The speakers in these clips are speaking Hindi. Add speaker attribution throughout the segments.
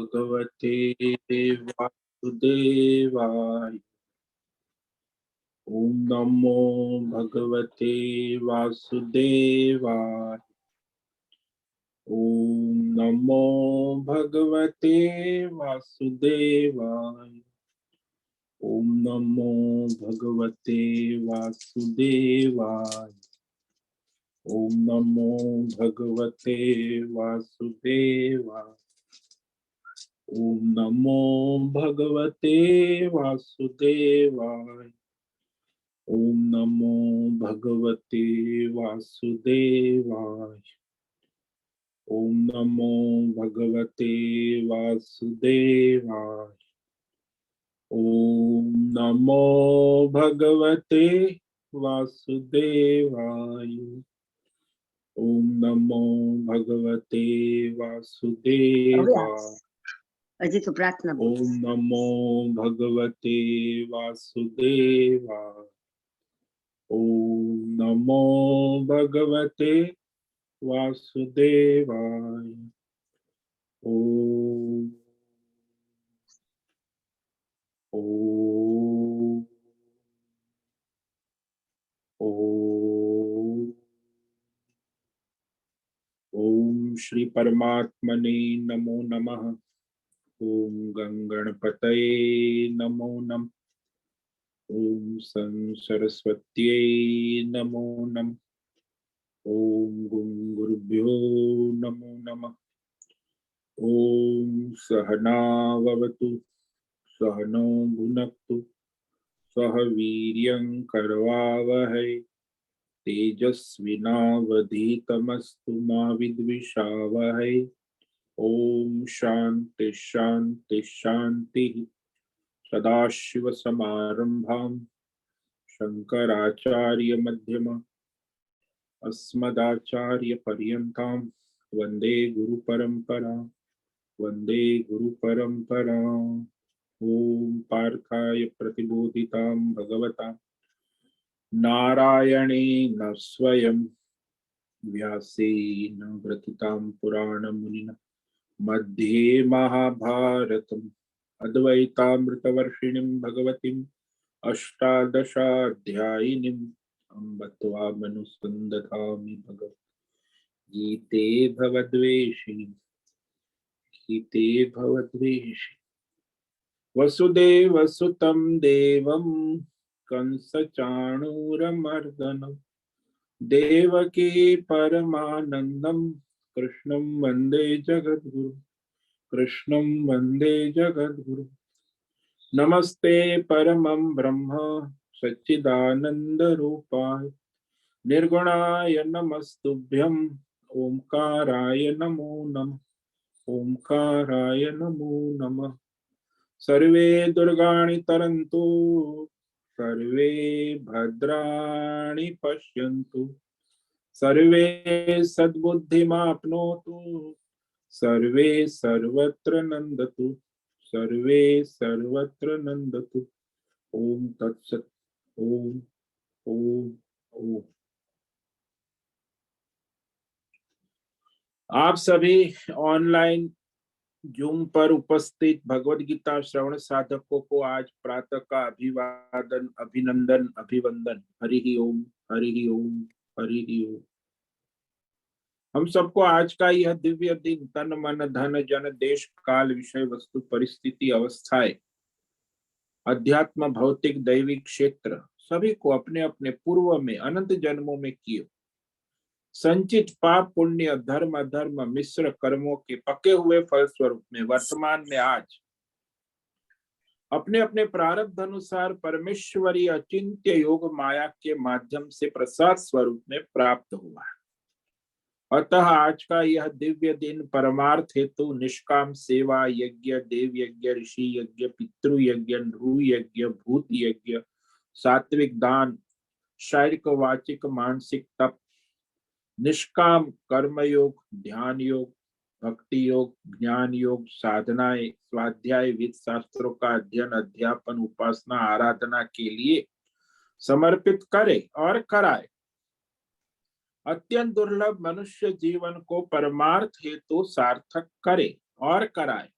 Speaker 1: भगवते वासुदेवाय। ओम नमो भगवते वासुदेवाय। ओम नमो भगवते वासुदेवाय। ओम नमो भगवते वासुदेवाय। ओम नमो भगवते वासुदेवाय। ओम नमो भगवते वासुदेवाय। ओम नमो भगवते वासुदेवाय। ओम नमो भगवते वासुदेवाय। ओम नमो भगवते वासुदेवाय। ओम नमो भगवते वासुदेवाय।
Speaker 2: अजी तो प्रार्थना बोल।
Speaker 1: ओम नमो भगवते वासुदेवाय। ओम नमो भगवते वासुदेवाय। ओम ओम ओम ओम श्री परमात्मने नमो नमः। ओम गंगणपतये नमो नमः। ओम सं सरस्वत्यै नमो नमः। ओम गुरुभ्यो नमो नमः। ओम सहनाववतु सहनो भुनक्तु सह वीर्यं करवावहै तेजस्विनावधीतमस्तु मा विद्विषावहै। ओम शांति शांति शांति। सदाशिवसमारंभां शंकराचार्य मध्यमा अस्मदाचार्यपर्यन्तां वंदे गुरुपरंपरा। वंदे गुरुपरंपरा। ओम पार्थाय प्रतिबोधितां भगवता नारायणेन स्वयं व्यासेन ग्रथितां पुराणमुनिना मध्ये महाभारतम् अद्वैतामृतवर्षिणीं भगवतीम् अष्टादशाध्यायिनीम् अम्ब त्वामनुसन्दधामि भगवद्गीते भवद्वेषिणि गीते भवद्वेषिणि। वसुदेवसुतं देवं कंसचाणूरमर्दनं देवकी परमानन्दं कृष्णं वन्दे जगद्गुरु। कृष्णं वन्दे जगद्गुरु। नमस्ते परमं ब्रह्म सच्चिदानन्दरूपाय निर्गुणाय नमस्तुभ्यं ओंकाराय नमो नमः। ओंकाराय नमो नमः। सर्वे दुर्गाणि तरन्तु सर्वे भद्राणि पश्यन्तु सर्वे सद्बुद्धिमाप्नोतु सर्वे सर्वत्र नन्दतु सर्वे सर्वत्र नन्दतु। ओम तत्सत्। ओम ओम ओम। आप सभी ऑनलाइन जूम पर उपस्थित भगवद गीता श्रवण साधकों को आज प्रातः का अभिवादन अभिनंदन अभिवंदन। हरि ओम हरि ओम हरि ओम। हम सबको आज का यह दिव्य दिन तन मन धन जन देश काल विषय वस्तु परिस्थिति अवस्थाएं अध्यात्म भौतिक दैविक क्षेत्र सभी को अपने अपने पूर्व में अनंत जन्मों में किए संचित पाप पुण्य धर्म अधर्म मिश्र कर्मों के पके हुए फल स्वरूप में वर्तमान में आज अपने अपने प्रारब्ध अनुसार परमेश्वरी अचिंत्य योग माया के माध्यम से प्रसाद स्वरूप में प्राप्त हुआ है। अतः आज का यह दिव्य दिन परमार्थ हेतु निष्काम सेवा यज्ञ देव यज्ञ ऋषि यज्ञ पितृ यज्ञ नृ यज्ञ भूत यज्ञ सात्विक दान शारीरिक वाचिक मानसिक तप निष्काम कर्म योग ध्यान योग भक्ति योग ज्ञान योग साधनाएं स्वाध्याय विद शास्त्रों का अध्ययन अध्यापन उपासना आराधना के लिए समर्पित करे और कराए। अत्यंत दुर्लभ मनुष्य जीवन को परमार्थ हेतु सार्थक करे और कराए।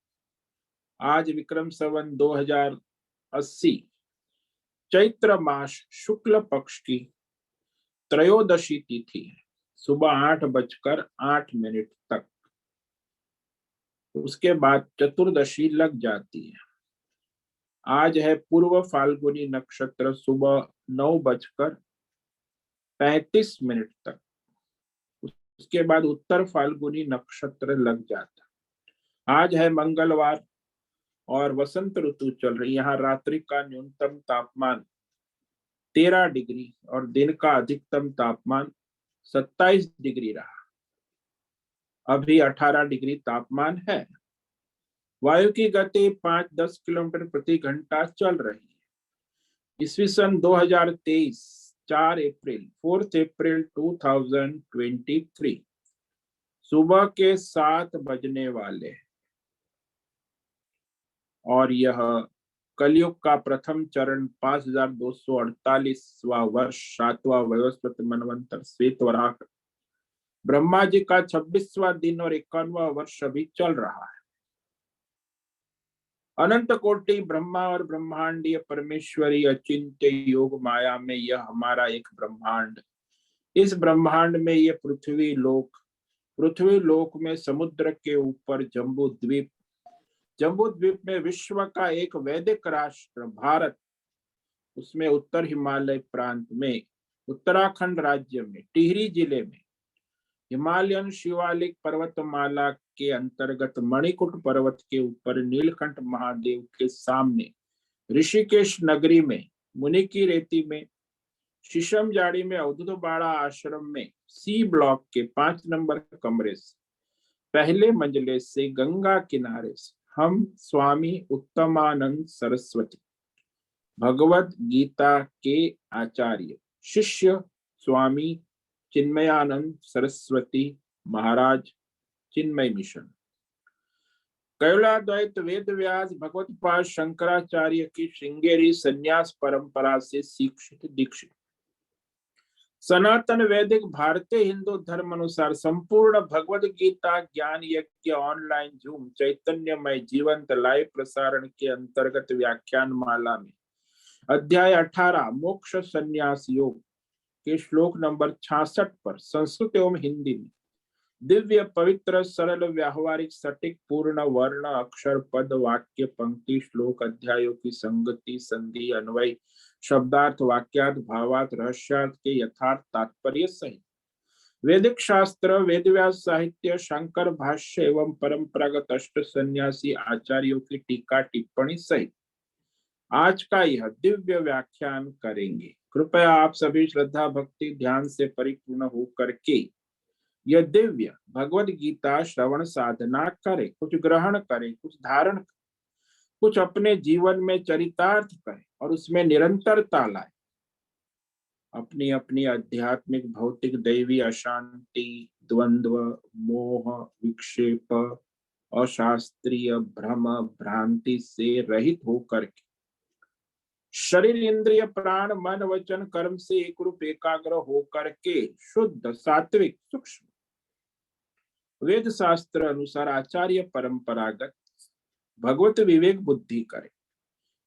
Speaker 1: आज विक्रम संवत 2080 चैत्र मास शुक्ल पक्ष की त्रयोदशी तिथि है। सुबह 8:08 तक। उसके बाद चतुर्दशी लग जाती है। आज है पूर्व फाल्गुनी नक्षत्र सुबह 9:35 तक। उसके बाद उत्तर फाल्गुनी नक्षत्र लग जाता। आज है मंगलवार और वसंत ऋतु चल रही। यहाँ रात्रि का न्यूनतम तापमान 13 डिग्री और दिन का अधिकतम तापमान 27 डिग्री रहा। अभी 18 डिग्री तापमान है। वायु की गति 5-10 किलोमीटर प्रति घंटा चल रही है। ईस्वी सन 2023 4 अप्रैल 2023 सुबह के 7 बजने वाले हैं और यह कलयुग का प्रथम चरण 5248वां वर्ष 7वां वयोस्पत मनवंतर श्वेत वराह ब्रह्मा जी का 26वां दिन और 51वां वर्ष अभी चल रहा है। अनंत कोटि ब्रह्मा और ब्रह्मांडीय परमेश्वरी अचिंत्य योग माया में यह हमारा एक ब्रह्मांड। इस ब्रह्मांड में ये पृथ्वी लोक में समुद्र के ऊपर जम्बू द्वीप में विश्व का एक वैदिक राष्ट्र भारत, उसमें उत्तर हिमालय प्रांत में उत्तराखंड राज्य में टिहरी जिले में हिमालयन शिवालिक पर्वतमाला के अंतर्गत मणिकूट पर्वत के ऊपर नीलकंठ महादेव के सामने ऋषिकेश नगरी में मुनि की रेती में शीशम जाड़ी में अवधूत बाड़ा आश्रम में सी ब्लॉक के 5 नंबर कमरे से पहले मंजिले से गंगा किनारे से हम स्वामी उत्तमानंद सरस्वती भगवद गीता के आचार्य शिष्य स्वामी चिन्मयानंद सरस्वती महाराज चिन्मय मिशन कैलाद्वैत वेद व्यास भगवतपाद शंकराचार्य की श्रृंगेरी संन्यास परंपरा से शिक्षित दीक्षित सनातन वैदिक भारतीय हिंदू धर्म अनुसार संपूर्ण भगवद गीता ज्ञान यज्ञ ऑनलाइन जूम चैतन्यमय जीवंत लाइव प्रसारण के अंतर्गत व्याख्यान माला में अध्याय 18 मोक्ष संन्यास योग के श्लोक नंबर 66 पर संस्कृत एवं हिंदी में दिव्य पवित्र सरल व्यावहारिक सटीक पूर्ण वर्ण अक्षर पद वाक्य पंक्ति श्लोक अध्यायों की संगति संधि अन्वय शब्दार्थ वाक्यार्थ भावार्थ रहस्यार्थ के यथार्थ तात्पर्य सहित वैदिक शास्त्र वेदव्यास साहित्य शंकर भाष्य एवं परंपरागत अष्ट सन्यासी आचार्यों की टीका टिप्पणी सहित आज का यह दिव्य व्याख्यान करेंगे। कृपया आप सभी श्रद्धा भक्ति ध्यान से परिपूर्ण होकर के यह दिव्य भगवद गीता श्रवण साधना करें, कुछ ग्रहण करें, कुछ धारण करें, कुछ अपने जीवन में चरितार्थ करें और उसमें निरंतरता लाए। अपनी अपनी आध्यात्मिक भौतिक दैवी अशांति द्वंद्व मोह विक्षेप अशास्त्रीय भ्रम भ्रांति से रहित होकर के शरीर इंद्रिय प्राण मन वचन कर्म से एक रूप एकाग्र होकर के शुद्ध सात्विक सूक्ष्म वेद शास्त्र अनुसार आचार्य परंपरागत भगवत विवेक बुद्धि करे।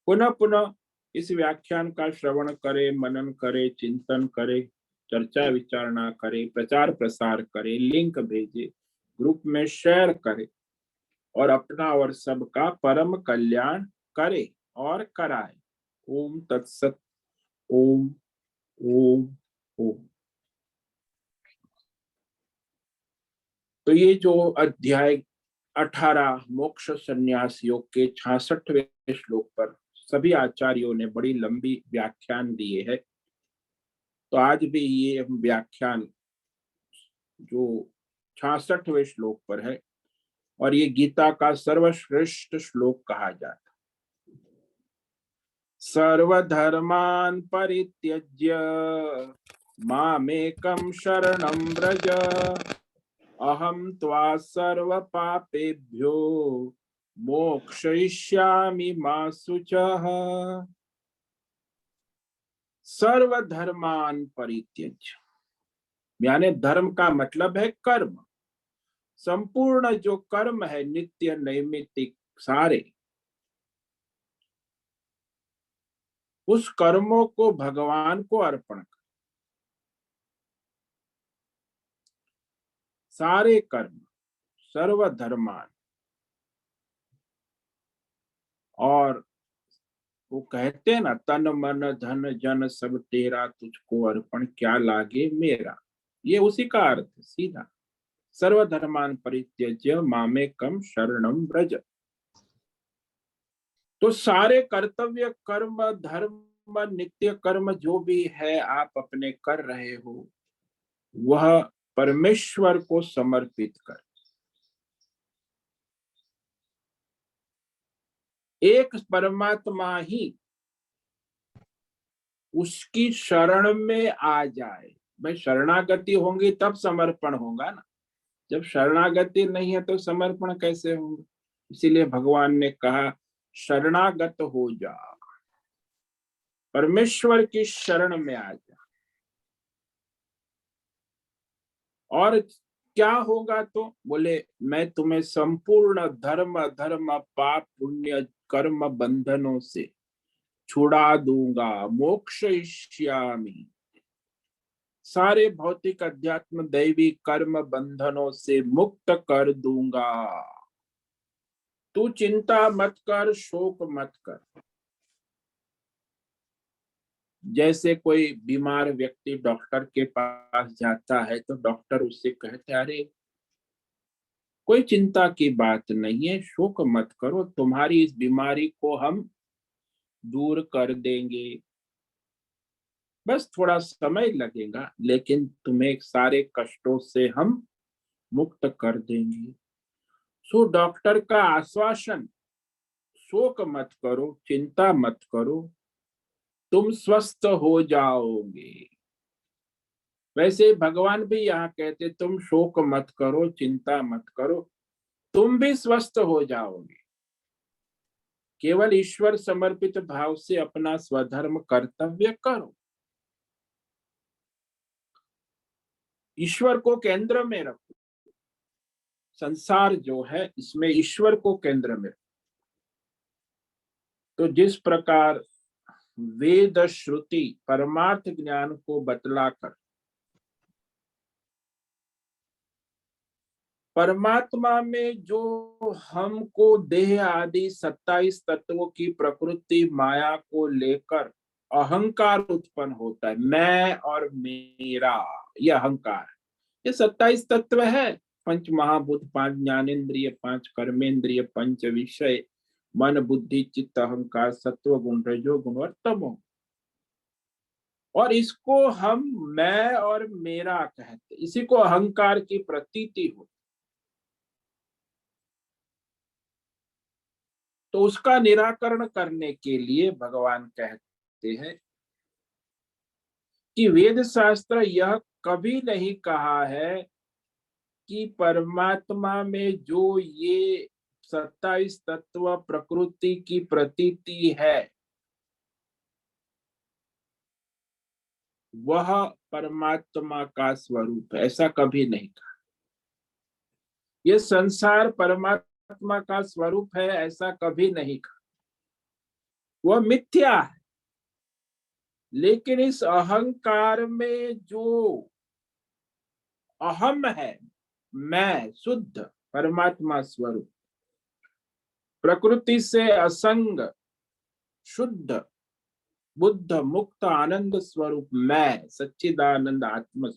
Speaker 1: पुनः पुनः इस व्याख्यान का श्रवण करे, मनन करे, चिंतन करे, चर्चा विचारणा करे, प्रचार प्रसार करे, लिंक भेजे, ग्रुप में शेयर करे और अपना और सबका परम कल्याण करे और कराए। ओम तत्सत। ओम ओम ओम। तो ये जो अध्याय 18 मोक्ष संन्यास योग के 66वें श्लोक पर सभी आचार्यों ने बड़ी लंबी व्याख्यान दिए है। तो आज भी ये व्याख्यान जो 66वें श्लोक पर है और ये गीता का सर्वश्रेष्ठ श्लोक कहा जाता। सर्वधर्मान् परित्यज्य मामेकं शरणं व्रज अहं त्वा सर्व पापेभ्यो मोक्षयिष्यामि मा शुचः। सर्वधर्मान् परित्यज्य यानी धर्म का मतलब है कर्म। संपूर्ण जो कर्म है नित्य नैमित्तिक सारे उस कर्मों को भगवान को अर्पण कर। सारे कर्म, सर्वधर्मान, और वो कहते हैं ना, तन मन धन जन सब तेरा, तुझको अर्पण क्या लागे मेरा। ये उसी का अर्थ है सीधा। सर्वधर्मान परित्यज्य मामेकम शरणम व्रज। तो सारे कर्तव्य कर्म, धर्म, नित्य कर्म जो भी है आप अपने कर रहे हो, वह परमेश्वर को समर्पित कर। एक परमात्मा ही उसकी शरण में आ जाए। भाई शरणागति होंगी तब समर्पण होगा ना। जब शरणागति नहीं है तो समर्पण कैसे होगा। इसीलिए भगवान ने कहा शरणागत हो जा, परमेश्वर की शरण में आ जा। और क्या होगा तो बोले, मैं तुम्हें संपूर्ण धर्म धर्म पाप पुण्य कर्म बंधनों से छुड़ा दूंगा, मोक्षयिष्यामि। सारे भौतिक अध्यात्म दैवी कर्म बंधनों से मुक्त कर दूंगा। तू चिंता मत कर, शोक मत कर। जैसे कोई बीमार व्यक्ति डॉक्टर के पास जाता है तो डॉक्टर उससे कहते, अरे कोई चिंता की बात नहीं है, शोक मत करो, तुम्हारी इस बीमारी को हम दूर कर देंगे। बस थोड़ा समय लगेगा, लेकिन तुम्हें सारे कष्टों से हम मुक्त कर देंगे। सो डॉक्टर का आश्वासन, शोक मत करो, चिंता मत करो, तुम स्वस्थ हो जाओगे। वैसे भगवान भी यहाँ कहते, तुम शोक मत करो, चिंता मत करो, तुम भी स्वस्थ हो जाओगे। केवल ईश्वर समर्पित भाव से अपना स्वधर्म कर्तव्य करो। ईश्वर को केंद्र में रखो। संसार जो है इसमें ईश्वर को केंद्र में रखो। तो जिस प्रकार वेद श्रुति परमार्थ ज्ञान को बतलाकर परमात्मा में जो हमको देह आदि 27 तत्वों की प्रकृति माया को लेकर अहंकार उत्पन्न होता है, मैं और मेरा, ये अहंकार, ये 27 तत्व है। पंच महाभूत, 5 ज्ञानेन्द्रिय, 5 कर्मेंद्रिय, पंच विषय, मन बुद्धि चित्त अहंकार, सत्व गुण रजो गुण और तमो। और इसको हम मैं और मेरा कहते, इसी को अहंकार की प्रतीति होती। तो उसका निराकरण करने के लिए भगवान कहते हैं कि वेद शास्त्र यह कभी नहीं कहा है कि परमात्मा में जो ये 27 तत्व प्रकृति की प्रतीति है वह परमात्मा का स्वरूप है, ऐसा कभी नहीं कहा। ये संसार परमात्मा का स्वरूप है, ऐसा कभी नहीं कहा। वह मिथ्या है। लेकिन इस अहंकार में जो अहम है, मैं शुद्ध परमात्मा स्वरूप, प्रकृति से असंग शुद्ध बुद्ध मुक्त आनंद स्वरूप मैं सच्चिदानंद आत्मा,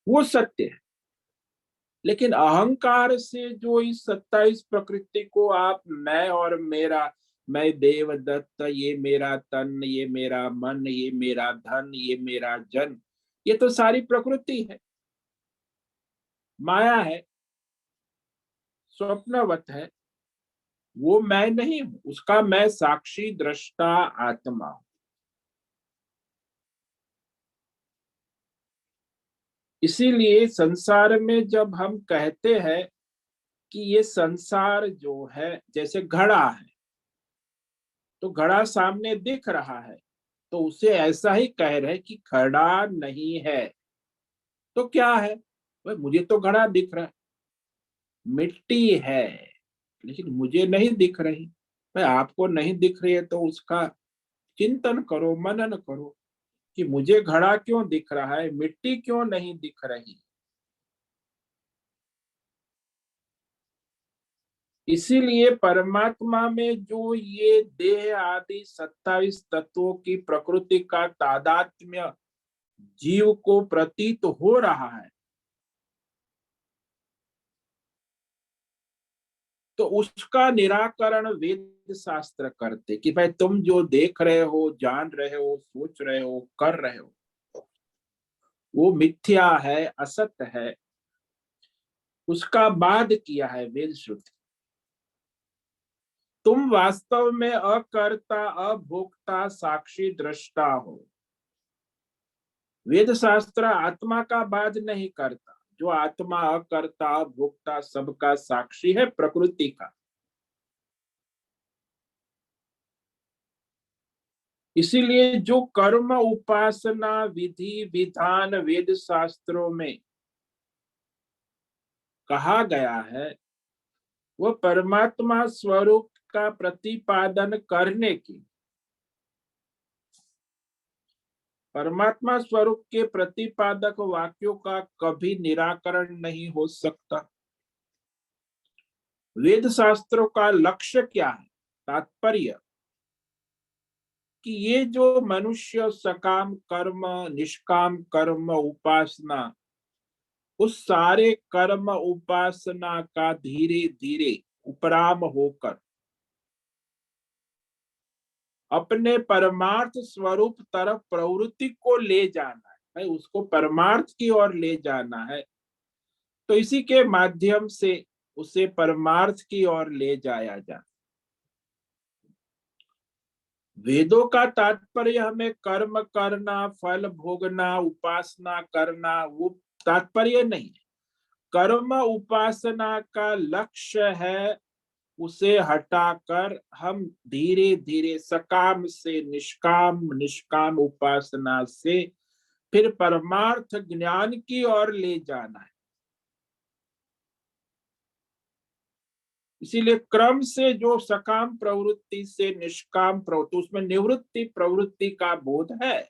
Speaker 1: वो सत्य है। लेकिन अहंकार से जो इस 27 प्रकृति को आप मैं और मेरा, मैं देवदत्त, ये मेरा तन, ये मेरा मन, ये मेरा धन, ये मेरा जन, ये तो सारी प्रकृति है, माया है, स्वप्नवत है। वो मैं नहीं हूं, उसका मैं साक्षी दृष्टा आत्मा हूं। इसीलिए संसार में जब हम कहते हैं कि ये संसार जो है जैसे घड़ा है, तो घड़ा सामने दिख रहा है, तो उसे ऐसा ही कह रहे कि घड़ा नहीं है। तो क्या है भाई, मुझे तो घड़ा दिख रहा है, मिट्टी है, लेकिन मुझे नहीं दिख रही। भाई आपको नहीं दिख रही है तो उसका चिंतन करो, मनन करो कि मुझे घड़ा क्यों दिख रहा है, मिट्टी क्यों नहीं दिख रही। इसीलिए परमात्मा में जो ये देह आदि 27 तत्वों की प्रकृति का तादात्म्य जीव को प्रतीत हो रहा है, तो उसका निराकरण वेद शास्त्र करते कि भाई तुम जो देख रहे हो, जान रहे हो, सोच रहे हो, कर रहे हो, वो मिथ्या है, असत है। उसका बाद किया है वेद श्रुति। तुम वास्तव में अकर्ता, अभोक्ता, साक्षी, दृष्टा हो। वेद शास्त्र आत्मा का बाध नहीं करता। जो आत्मा अकर्ता, अभोक्ता, सबका साक्षी है, प्रकृति का। इसीलिए जो कर्म, उपासना, विधि, विधान वेद शास्त्रों में कहा गया है, वह परमात्मा स्वरूप का प्रतिपादन करने की, परमात्मा स्वरूप के प्रतिपादक वाक्यों का कभी निराकरण नहीं हो सकता। वेद शास्त्रों का लक्ष्य क्या है, तात्पर्य, कि ये जो मनुष्य सकाम कर्म, निष्काम कर्म, उपासना, उस सारे कर्म उपासना का धीरे धीरे उपराम होकर अपने परमार्थ स्वरूप तरफ प्रवृत्ति को ले जाना है, उसको परमार्थ की ओर ले जाना है। तो इसी के माध्यम से उसे परमार्थ की ओर ले जाया जाए। वेदों का तात्पर्य हमें कर्म करना, फल भोगना, उपासना करना, वो तात्पर्य नहीं है। कर्म उपासना का लक्ष्य है उसे हटाकर हम धीरे धीरे सकाम से निष्काम, निष्काम उपासना से फिर परमार्थ ज्ञान की ओर ले जाना है। इसीलिए क्रम से जो सकाम प्रवृत्ति से निष्काम प्रवृत्ति, उसमें निवृत्ति प्रवृत्ति का बोध है।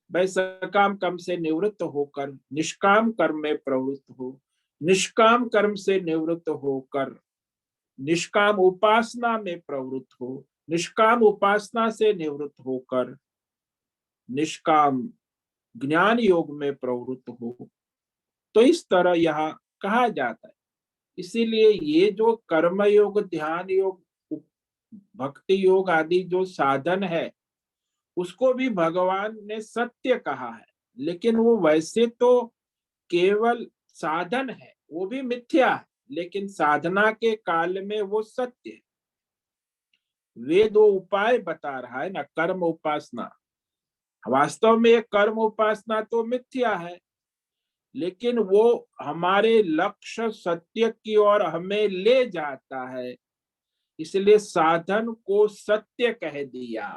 Speaker 1: भाई सकाम कर्म से निवृत्त होकर निष्काम कर्म में प्रवृत्त हो, निष्काम कर्म से निवृत्त होकर निष्काम उपासना में प्रवृत्त हो, निष्काम उपासना से निवृत्त होकर निष्काम ज्ञान योग में प्रवृत्त हो। तो इस तरह यहाँ कहा जाता है। इसीलिए ये जो कर्म योग, ध्यान योग, भक्ति योग आदि जो साधन है, उसको भी भगवान ने सत्य कहा है, लेकिन वो वैसे तो केवल साधन है, वो भी मिथ्या है, लेकिन साधना के काल में वो सत्य है। वे दो उपाय बता रहा है ना, कर्म उपासना। वास्तव में ये कर्म उपासना तो मिथ्या है, लेकिन वो हमारे लक्ष्य सत्य की ओर हमें ले जाता है। इसलिए साधन को सत्य कह दिया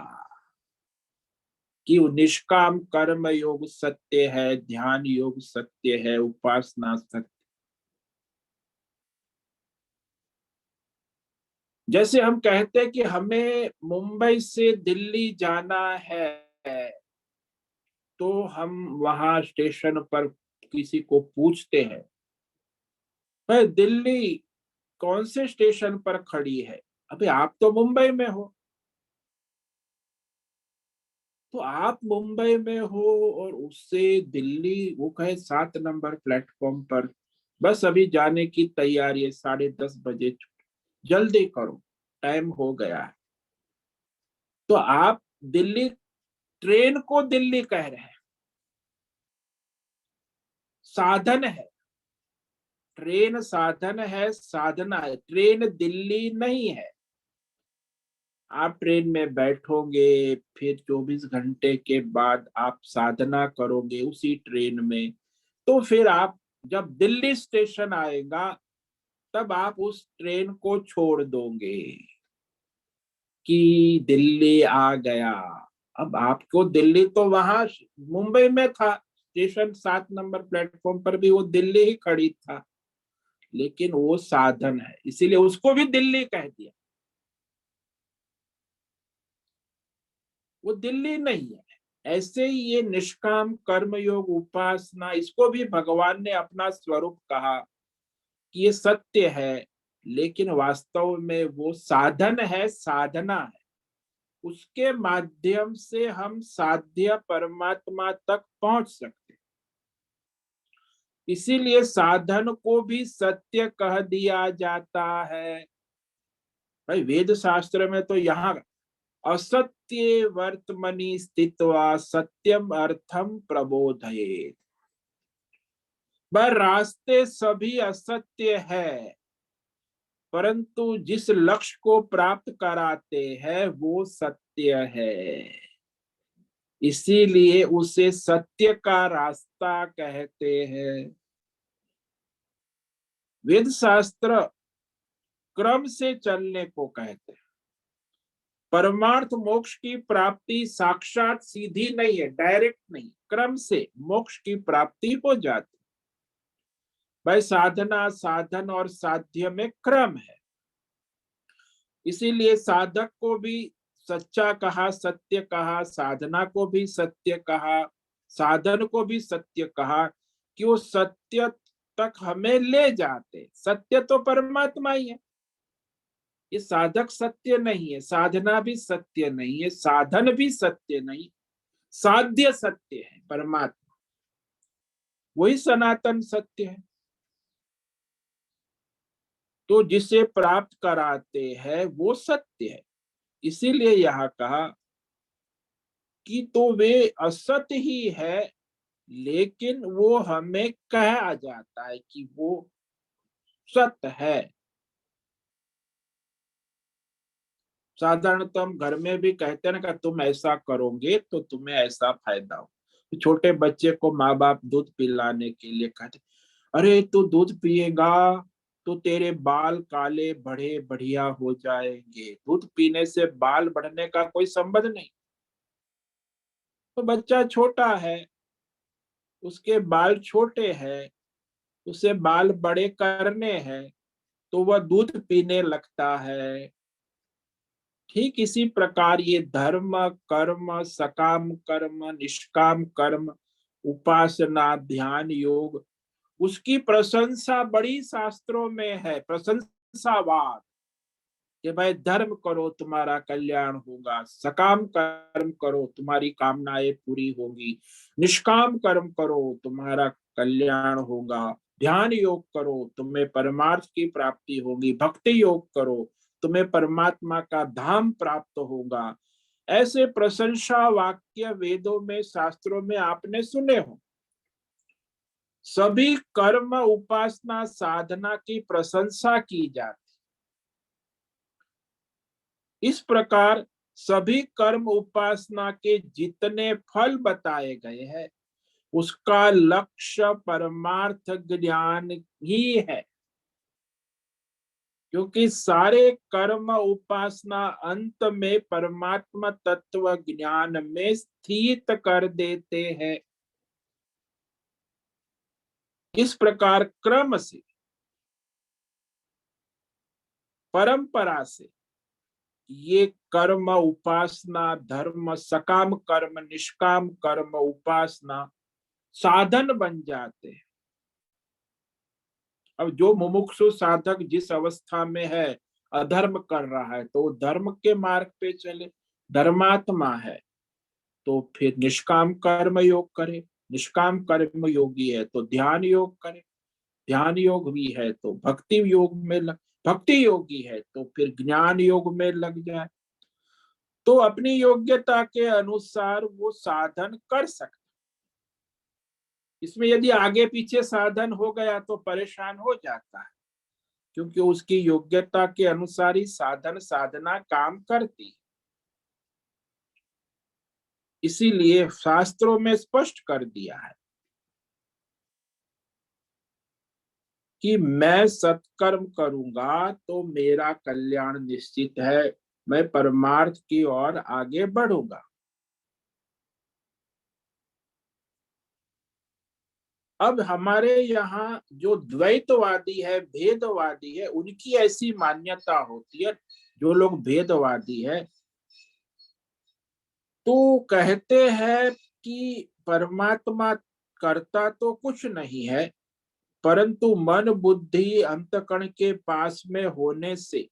Speaker 1: कि निष्काम कर्म योग सत्य है, ध्यान योग सत्य है, उपासना सत्य। जैसे हम कहते हैं कि हमें मुंबई से दिल्ली जाना है, तो हम वहां स्टेशन पर किसी को पूछते हैं, भाई दिल्ली कौन से स्टेशन पर खड़ी है? अबे आप तो मुंबई में हो। तो आप मुंबई में हो और उससे दिल्ली, वो कहे 7 नंबर प्लेटफॉर्म पर, बस अभी जाने की तैयारी है, 10:30 बजे, जल्दी करो, टाइम हो गया है। तो आप दिल्ली, ट्रेन को दिल्ली कह रहे हैं। साधन है, ट्रेन साधन है, साधना है, ट्रेन दिल्ली नहीं है। आप ट्रेन में बैठोगे, फिर 24 घंटे के बाद आप साधना करोगे उसी ट्रेन में। तो फिर आप जब दिल्ली स्टेशन आएगा, तब आप उस ट्रेन को छोड़ दोगे कि दिल्ली आ गया। अब आपको दिल्ली तो वहां मुंबई में था, स्टेशन 7 नंबर प्लेटफॉर्म पर भी वो दिल्ली ही खड़ी था, लेकिन वो साधन है, इसीलिए उसको भी दिल्ली कह दिया। वो दिल्ली नहीं है। ऐसे ही ये निष्काम कर्म योग उपासना, इसको भी भगवान ने अपना स्वरूप कहा कि ये सत्य है, लेकिन वास्तव में वो साधन है, साधना है। उसके माध्यम से हम साध्य परमात्मा तक पहुंच सकते हैं। इसीलिए साधन को भी सत्य कह दिया जाता है। भाई वेद शास्त्र में तो यहाँ असत्य वर्तमनि स्थित्वा सत्यम अर्थम प्रबोधयेत्। पर रास्ते सभी असत्य है, परंतु जिस लक्ष्य को प्राप्त कराते हैं वो सत्य है। इसीलिए उसे सत्य का रास्ता कहते हैं। वेद शास्त्र क्रम से चलने को कहते हैं। परमार्थ मोक्ष की प्राप्ति साक्षात सीधी नहीं है, डायरेक्ट नहीं, क्रम से मोक्ष की प्राप्ति हो जाती। भाई साधना, साधन और साध्य में क्रम है। इसीलिए साधक को भी सच्चा कहा, सत्य कहा, साधना को भी सत्य कहा, साधन को भी सत्य कहा, कि वो सत्य तक हमें ले जाते। सत्य तो परमात्मा ही है। ये साधक सत्य नहीं है, साधना भी सत्य नहीं है, साधन भी सत्य नहीं, साध्य सत्य है परमात्मा। वही सनातन सत्य है। तो जिसे प्राप्त कराते हैं वो सत्य है। इसीलिए यहाँ कहा कि तो वे असत ही है, लेकिन वो हमें कहा जाता है कि वो सत्य है। साधारणतः हम घर में भी कहते हैं ना कि तुम ऐसा करोगे तो तुम्हें ऐसा फायदा हो। छोटे बच्चे को माँ बाप दूध पिलाने के लिए कहते, अरे तू दूध पिएगा तो तेरे बाल काले बड़े बढ़िया हो जाएंगे। दूध पीने से बाल बढ़ने का कोई संबंध नहीं। तो बच्चा छोटा है, उसके बाल छोटे हैं, उसे बाल बड़े करने हैं, तो वह दूध पीने लगता है। ठीक इसी प्रकार ये धर्म, कर्म, सकाम कर्म, निष्काम कर्म, उपासना, ध्यान, योग, उसकी प्रशंसा बड़ी शास्त्रों में है। प्रशंसावाद कि भाई धर्म करो तुम्हारा कल्याण होगा, सकाम कर्म करो तुम्हारी कामनाएं पूरी होगी, निष्काम कर्म करो तुम्हारा कल्याण होगा, ध्यान योग करो तुम्हें परमार्थ की प्राप्ति होगी, भक्ति योग करो तुम्हें परमात्मा का धाम प्राप्त होगा। ऐसे प्रशंसा वाक्य वेदों में, शास्त्रों में आपने सुने हो। सभी कर्म, उपासना, साधना की प्रशंसा की जाती। इस प्रकार सभी कर्म उपासना के जितने फल बताए गए हैं उसका लक्ष्य परमार्थ ज्ञान ही है। क्योंकि सारे कर्म उपासना अंत में परमात्मा तत्व ज्ञान में स्थित कर देते हैं। इस प्रकार क्रम से, परंपरा से ये कर्म, उपासना, धर्म, सकाम कर्म, निष्काम कर्म, उपासना साधन बन जाते हैं। अब जो मुमुक्षु साधक जिस अवस्था में है, अधर्म कर रहा है, तो वो धर्म के मार्ग पे चले, धर्मात्मा है तो फिर निष्काम कर्म योग करे, निष्काम कर्म योगी है तो ध्यान योग करे, ध्यान योग भी है तो भक्ति योग में लग, भक्ति योगी है तो फिर ज्ञान योग में लग जाए। तो अपनी योग्यता के अनुसार वो साधन कर सकते। इसमें यदि आगे पीछे साधन हो गया तो परेशान हो जाता है, क्योंकि उसकी योग्यता के अनुसार ही साधन, साधना काम करती है। इसीलिए शास्त्रों में स्पष्ट कर दिया है कि मैं सत्कर्म करूंगा तो मेरा कल्याण निश्चित है, मैं परमार्थ की ओर आगे बढ़ूंगा। अब हमारे यहाँ जो द्वैतवादी है, भेदवादी है, उनकी ऐसी मान्यता होती है। जो लोग भेदवादी है तो कहते हैं कि परमात्मा करता तो कुछ नहीं है, परंतु मन बुद्धि अंतकरण के पास में होने से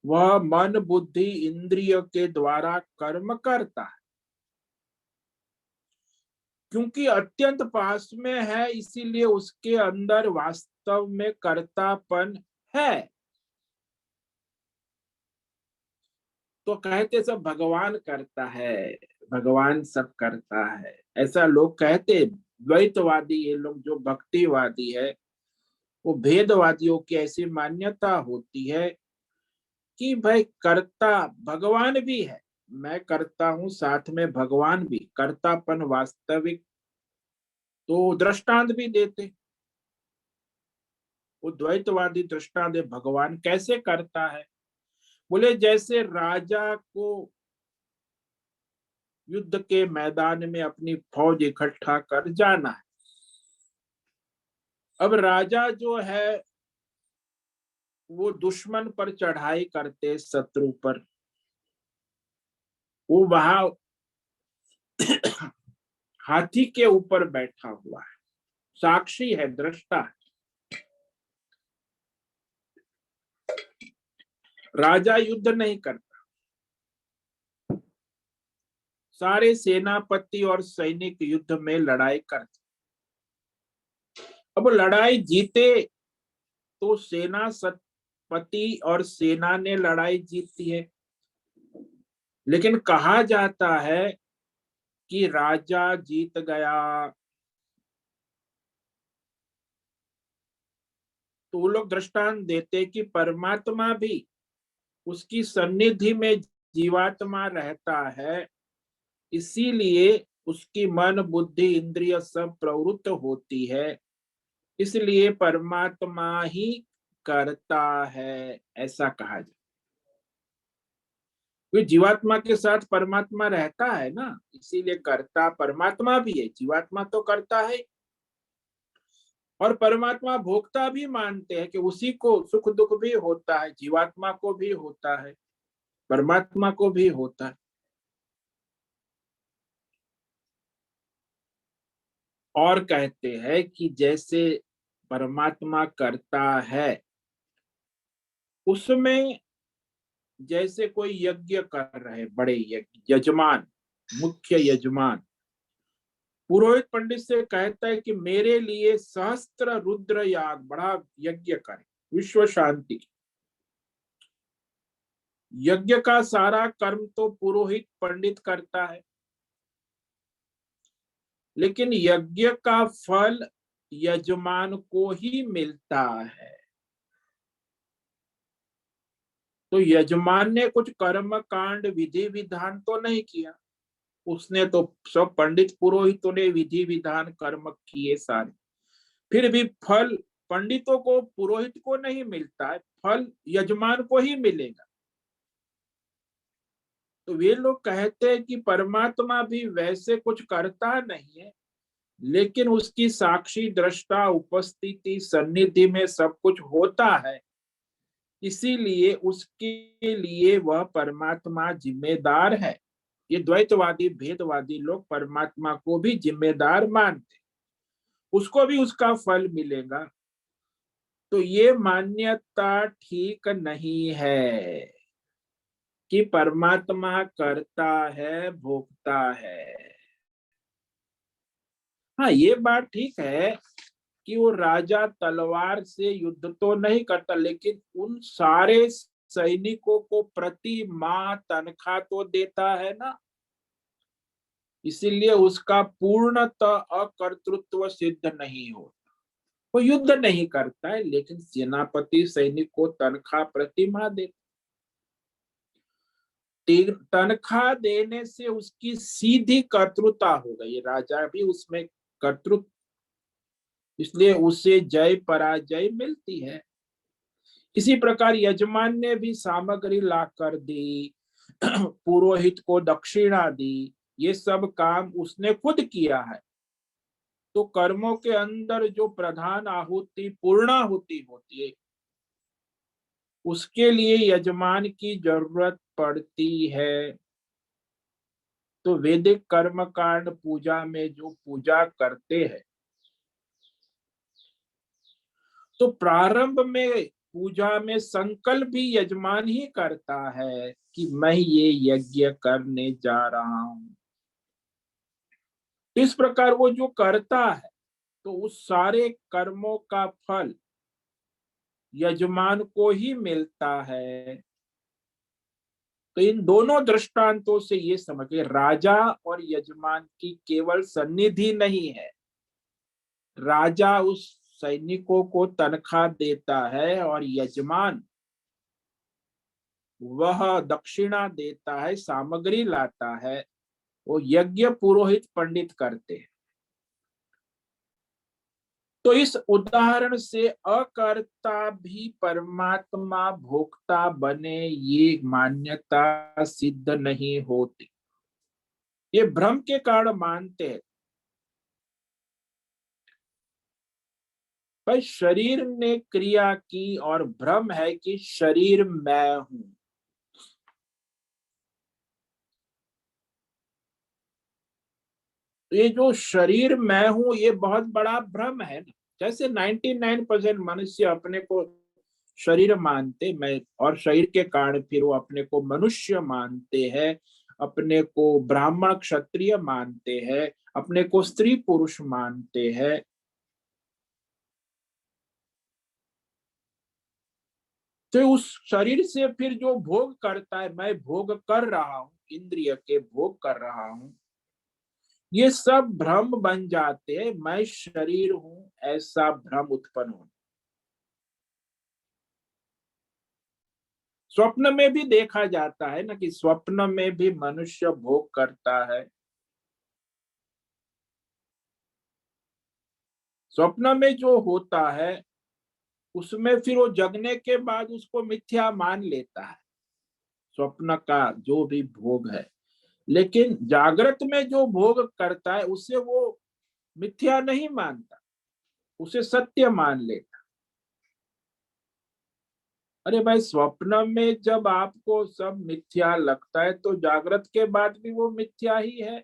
Speaker 1: वह मन बुद्धि इंद्रिय के द्वारा कर्म करता है। क्योंकि अत्यंत पास में है, इसीलिए उसके अंदर वास्तव में कर्तापन है। तो कहते सब भगवान करता है, भगवान सब करता है, ऐसा लोग कहते। द्वैतवादी, ये लोग जो भक्तिवादी है, वो भेदवादियों की ऐसी मान्यता होती है कि भाई कर्ता भगवान भी है, मैं करता हूं, साथ में भगवान भी, कर्तापन वास्तविक। तो दृष्टांत भी देते, वो द्वैतवादी दृष्टांत दे, भगवान कैसे करता है। बोले जैसे राजा को युद्ध के मैदान में अपनी फौज इकट्ठा कर जाना है। अब राजा जो है वो दुश्मन पर चढ़ाई करते, शत्रु पर, वो वहां हाथी के ऊपर बैठा हुआ है, साक्षी है, दृष्टा है। राजा युद्ध नहीं करता, सारे सेनापति और सैनिक युद्ध में लड़ाई करते। अब लड़ाई जीते तो सेनापति और सेना ने लड़ाई जीती है, लेकिन कहा जाता है कि राजा जीत गया। तो वो लोग दृष्टांत देते कि परमात्मा भी उसकी सन्निधि में जीवात्मा रहता है, इसीलिए उसकी मन बुद्धि इंद्रिय सब प्रवृत्त होती है, इसलिए परमात्मा ही करता है, ऐसा कहा जाए। तो जीवात्मा के साथ परमात्मा रहता है ना, इसीलिए करता परमात्मा भी है, जीवात्मा तो करता है। और परमात्मा भोक्ता भी मानते हैं कि उसी को सुख दुख भी होता है, जीवात्मा को भी होता है, परमात्मा को भी होता है। और कहते हैं कि जैसे परमात्मा करता है, उसमें जैसे कोई यज्ञ कर रहे, बड़े यज्ञ, यजमान, मुख्य यजमान पुरोहित पंडित से कहता है कि मेरे लिए सहस्त्र रुद्र याग, बड़ा यज्ञ करे, विश्व शांति। यज्ञ का सारा कर्म तो पुरोहित पंडित करता है, लेकिन यज्ञ का फल यजमान को ही मिलता है। तो यजमान ने कुछ कर्म कांड विधि विधान तो नहीं किया, उसने तो सब पंडित पुरोहितों ने विधि विधान कर्म किए सारे, फिर भी फल पंडितों को पुरोहित को नहीं मिलता है, फल यजमान को ही मिलेगा। तो वे लोग कहते हैं कि परमात्मा भी वैसे कुछ करता नहीं है, लेकिन उसकी साक्षी दृष्टा उपस्थिति सन्निधि में सब कुछ होता है, इसीलिए उसके लिए वह परमात्मा जिम्मेदार है। ये द्वैतवादी भेदवादी लोग परमात्मा को भी जिम्मेदार मानते, उसको भी उसका फल मिलेगा। तो ये मान्यता ठीक नहीं है कि परमात्मा करता है, भोगता है। हाँ, ये बात ठीक है कि वो राजा तलवार से युद्ध तो नहीं करता, लेकिन उन सारे सैनिकों को प्रति माह तनख्वाह तो देता है ना, इसीलिए उसका पूर्णतः अकर्तृत्व सिद्ध नहीं होता। वो युद्ध नहीं करता है, लेकिन सेनापति सैनिक को तनख्वाह प्रति माह देता। तनख्वाह देने से उसकी सीधी कर्तृता हो गई, राजा भी उसमें कर्तृत्व, इसलिए उसे जय पराजय मिलती है। इसी प्रकार यजमान ने भी सामग्री ला कर दी, पुरोहित को दक्षिणा दी, ये सब काम उसने खुद किया है। तो कर्मों के अंदर जो प्रधान आहुति पूर्णाहुति होती है, उसके लिए यजमान की जरूरत पड़ती है। तो वैदिक कर्म कांड पूजा में जो पूजा करते हैं, तो प्रारंभ में पूजा में संकल्प भी यजमान ही करता है कि मैं ये यज्ञ करने जा रहा हूं। इस प्रकार वो जो करता है तो उस सारे कर्मों का फल यजमान को ही मिलता है। तो इन दोनों दृष्टांतों से ये समझिए, राजा और यजमान की केवल सन्निधि नहीं है। राजा उस सैनिकों को तनख्वाह देता है और यजमान वह दक्षिणा देता है, सामग्री लाता है, वो यज्ञ पुरोहित पंडित करते हैं। तो इस उदाहरण से अकर्ता भी परमात्मा भोक्ता बने ये मान्यता सिद्ध नहीं होती। ये भ्रम के कारण मानते हैं। भाई शरीर ने क्रिया की और भ्रम है कि शरीर मैं हूं। ये जो शरीर मैं हूं ये बहुत बड़ा भ्रम है ना। जैसे 99% मनुष्य अपने को शरीर मानते मैं, और शरीर के कारण फिर वो अपने को मनुष्य मानते हैं, अपने को ब्राह्मण क्षत्रिय मानते हैं, अपने को स्त्री पुरुष मानते हैं। तो उस शरीर से फिर जो भोग करता है, मैं भोग कर रहा हूं, इंद्रिय के भोग कर रहा हूं, ये सब भ्रम बन जाते हैं। मैं शरीर हूं ऐसा भ्रम उत्पन्न हो। स्वप्न में भी देखा जाता है ना कि स्वप्न में भी मनुष्य भोग करता है। स्वप्न में जो होता है उसमें फिर वो जगने के बाद उसको मिथ्या मान लेता है, स्वप्न का जो भी भोग है। लेकिन जागृत में जो भोग करता है उसे वो मिथ्या नहीं मानता, उसे सत्य मान लेता। अरे भाई स्वप्न में जब आपको सब मिथ्या लगता है तो जागृत के बाद भी वो मिथ्या ही है।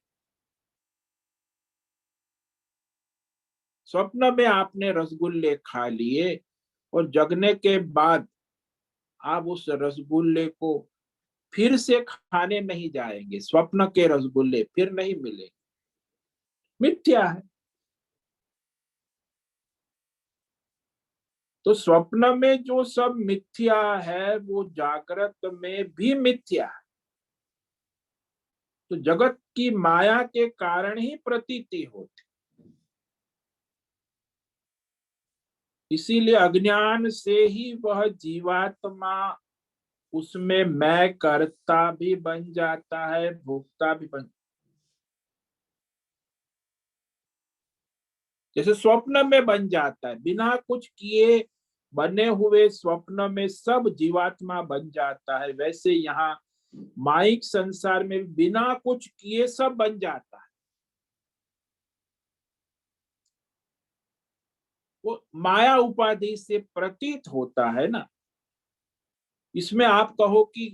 Speaker 1: स्वप्न में आपने रसगुल्ले खा लिए और जगने के बाद आप उस रसगुल्ले को फिर से खाने नहीं जाएंगे, स्वप्न के रसगुल्ले फिर नहीं मिलेंगे, मिथ्या है। तो स्वप्न में जो सब मिथ्या है वो जागृत में भी मिथ्या है। तो जगत की माया के कारण ही प्रतीति होती। इसीलिए अज्ञान से ही वह जीवात्मा उसमें मैं कर्ता भी बन जाता है, भोक्ता भी बन। जैसे स्वप्न में बन जाता है, बिना कुछ किए बने हुए स्वप्न में सब जीवात्मा बन जाता है, वैसे यहाँ माइक संसार में बिना कुछ किए सब बन जाता है। वो माया उपाधि से प्रतीत होता है ना। इसमें आप कहो कि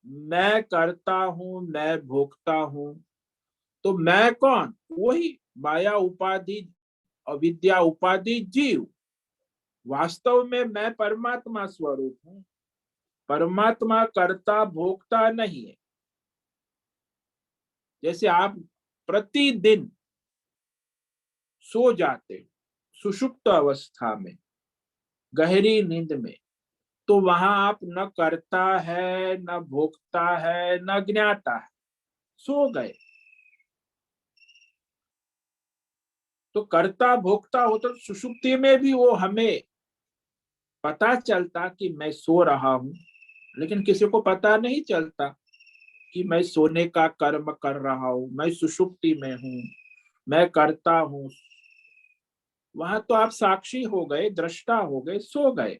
Speaker 1: मैं करता हूं, मैं भोगता हूं, तो मैं कौन? वही माया उपाधि, अविद्या उपाधि जीव। वास्तव में मैं परमात्मा स्वरूप हूं। परमात्मा कर्ता भोगता नहीं है। जैसे आप प्रतिदिन सो जाते सुषुप्त अवस्था में, गहरी नींद में, तो वहां आप न करता है, न भोगता है, न ज्ञाता है, सो गए। तो कर्ता भोक्ता हो तो सुषुप्ति में भी वो हमें पता चलता कि मैं सो रहा हूं, लेकिन किसी को पता नहीं चलता कि मैं सोने का कर्म कर रहा हूं, मैं सुषुप्ति में हूं, मैं करता हूं। वहां तो आप साक्षी हो गए, दृष्टा हो गए, सो गए।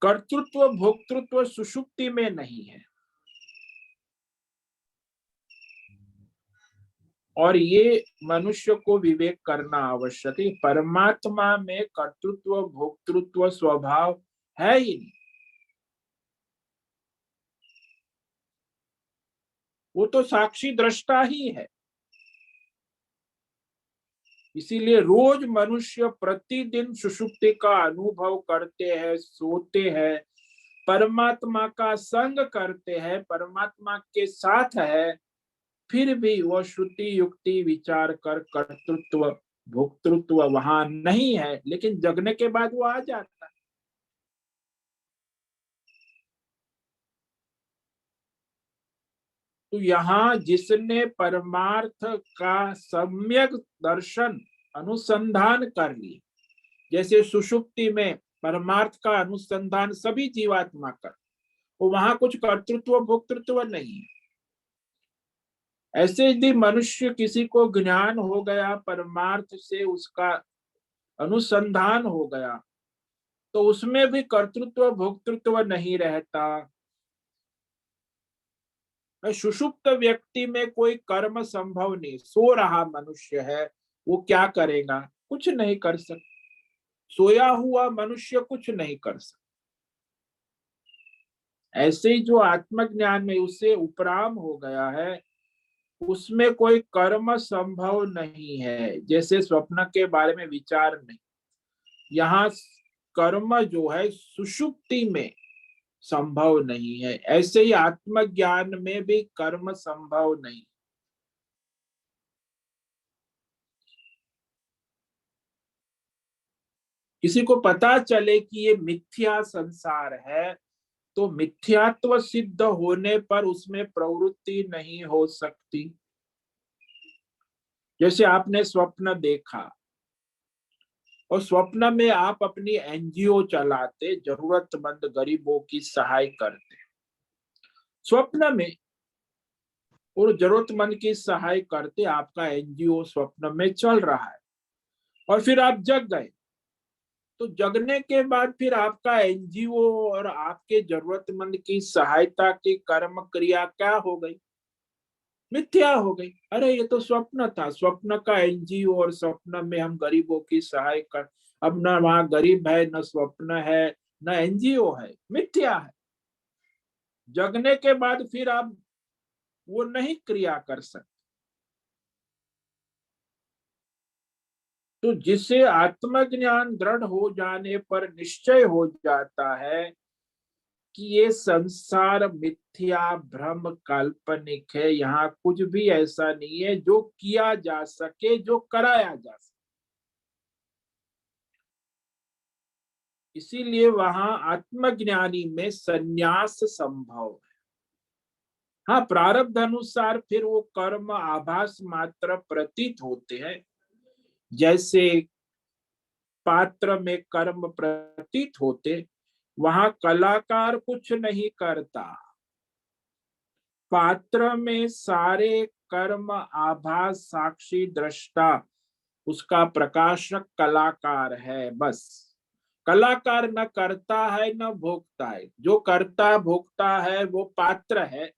Speaker 1: कर्तृत्व भोक्तृत्व सुषुप्ति में नहीं है। और ये मनुष्य को विवेक करना आवश्यक है। परमात्मा में कर्तृत्व भोक्तृत्व स्वभाव है ही नहीं। वो तो साक्षी दृष्टा ही है। इसीलिए रोज मनुष्य प्रतिदिन सुषुप्ति का अनुभव करते हैं, सोते हैं, परमात्मा का संग करते हैं, परमात्मा के साथ है, फिर भी वह श्रुति युक्ति विचार कर कर्तृत्व भोक्तृत्व वहां नहीं है, लेकिन जगने के बाद वो आ जाता है। तो यहाँ जिसने परमार्थ का सम्यक दर्शन अनुसंधान कर लिया, जैसे सुषुप्ति में परमार्थ का अनुसंधान सभी जीवात्मा कर, तो वहां कुछ कर्तृत्व भोक्तृत्व नहीं है। ऐसे यदि मनुष्य किसी को ज्ञान हो गया, परमार्थ से उसका अनुसंधान हो गया, तो उसमें भी कर्तृत्व भोक्तृत्व नहीं रहता। सुषुप्त व्यक्ति में कोई कर्म संभव नहीं। सो रहा मनुष्य है, वो क्या करेगा? कुछ नहीं कर सकता। सोया हुआ मनुष्य कुछ नहीं कर सकता। ऐसे ही जो आत्मज्ञान में उससे उपराम हो गया है, उसमें कोई कर्म संभव नहीं है। जैसे स्वप्न के बारे में विचार नहीं, यहाँ कर्म जो है सुषुप्ति में संभव नहीं है, ऐसे ही आत्मज्ञान में भी कर्म संभव नहीं। किसी को पता चले कि ये मिथ्या संसार है, तो मिथ्यात्व सिद्ध होने पर उसमें प्रवृत्ति नहीं हो सकती। जैसे आपने स्वप्न देखा और स्वप्न में आप अपनी एनजीओ चलाते, जरूरतमंद गरीबों की सहाय करते स्वप्न में, और जरूरतमंद की सहाय करते, आपका एनजीओ स्वप्न में चल रहा है, और फिर आप जग गए। तो जगने के बाद फिर आपका एनजीओ और आपके जरूरतमंद की सहायता की कर्म क्रिया क्या हो गई? मिथ्या हो गई। अरे ये तो स्वप्न था, स्वप्न का एनजीओ, और स्वप्न में हम गरीबों की सहाय कर, अब न वहां गरीब है, न स्वप्न है, न एनजीओ है, मिथ्या है। जगने के बाद फिर आप वो नहीं क्रिया कर सकते। तो जिसे आत्मज्ञान दृढ़ हो जाने पर निश्चय हो जाता है कि ये संसार मिथ्या भ्रम काल्पनिक है, यहाँ कुछ भी ऐसा नहीं है जो किया जा सके, जो कराया जा सके। इसीलिए वहां आत्मज्ञानी में संन्यास संभव है। हाँ, प्रारब्ध अनुसार फिर वो कर्म आभास मात्र प्रतीत होते हैं। जैसे पात्र में कर्म प्रतीत होते, वहां कलाकार कुछ नहीं करता। पात्र में सारे कर्म आभास साक्षी दृष्टा, उसका प्रकाशक कलाकार है। बस कलाकार न करता है न भोगता है। जो करता भोगता है वो पात्र है,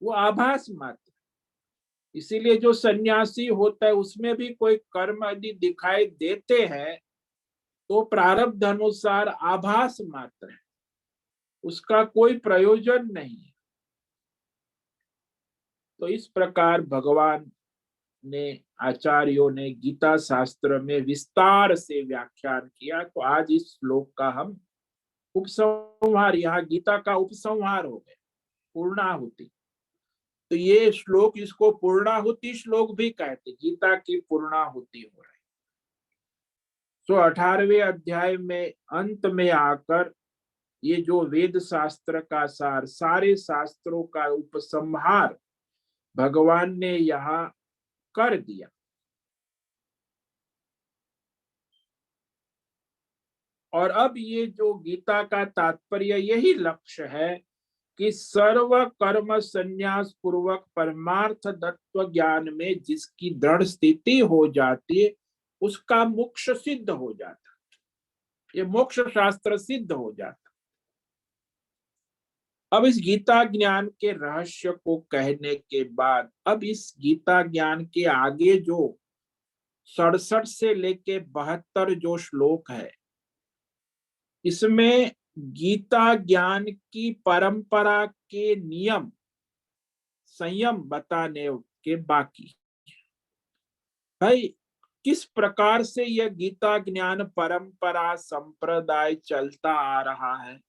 Speaker 1: वो आभास मात्र। इसीलिए जो सन्यासी होता है उसमें भी कोई कर्म यदि दिखाई देते हैं तो प्रारब्ध अनुसार आभास मात्र है, उसका कोई प्रयोजन नहीं है। तो इस प्रकार भगवान ने, आचार्यों ने गीता शास्त्र में विस्तार से व्याख्यान किया। तो आज इस श्लोक का हम उपसंहार, यहाँ गीता का उपसंहार हो गया, पूर्णाहुति। तो ये श्लोक, इसको पूर्णाहुति श्लोक भी कहते, गीता की पूर्णाहुति हो रही। तो 18वें अध्याय में अंत में आकर ये जो वेद शास्त्र का सार, सारे शास्त्रों का उपसंहार भगवान ने यहाँ कर दिया। और अब ये जो गीता का तात्पर्य, यही लक्ष्य है कि सर्व कर्म संन्यास पूर्वक परमार्थ तत्व ज्ञान में जिसकी दृढ़ स्थिति हो जाती है, उसका मोक्ष सिद्ध हो जाता, ये मोक्ष शास्त्र सिद्ध हो जाता। अब इस गीता ज्ञान के रहस्य को कहने के बाद, अब इस गीता ज्ञान के आगे जो 67 से लेके 72 जो श्लोक है, इसमें गीता ज्ञान की परंपरा के नियम संयम बताने के बाकी। भाई किस प्रकार से यह गीता ज्ञान परंपरा संप्रदाय चलता आ रहा है,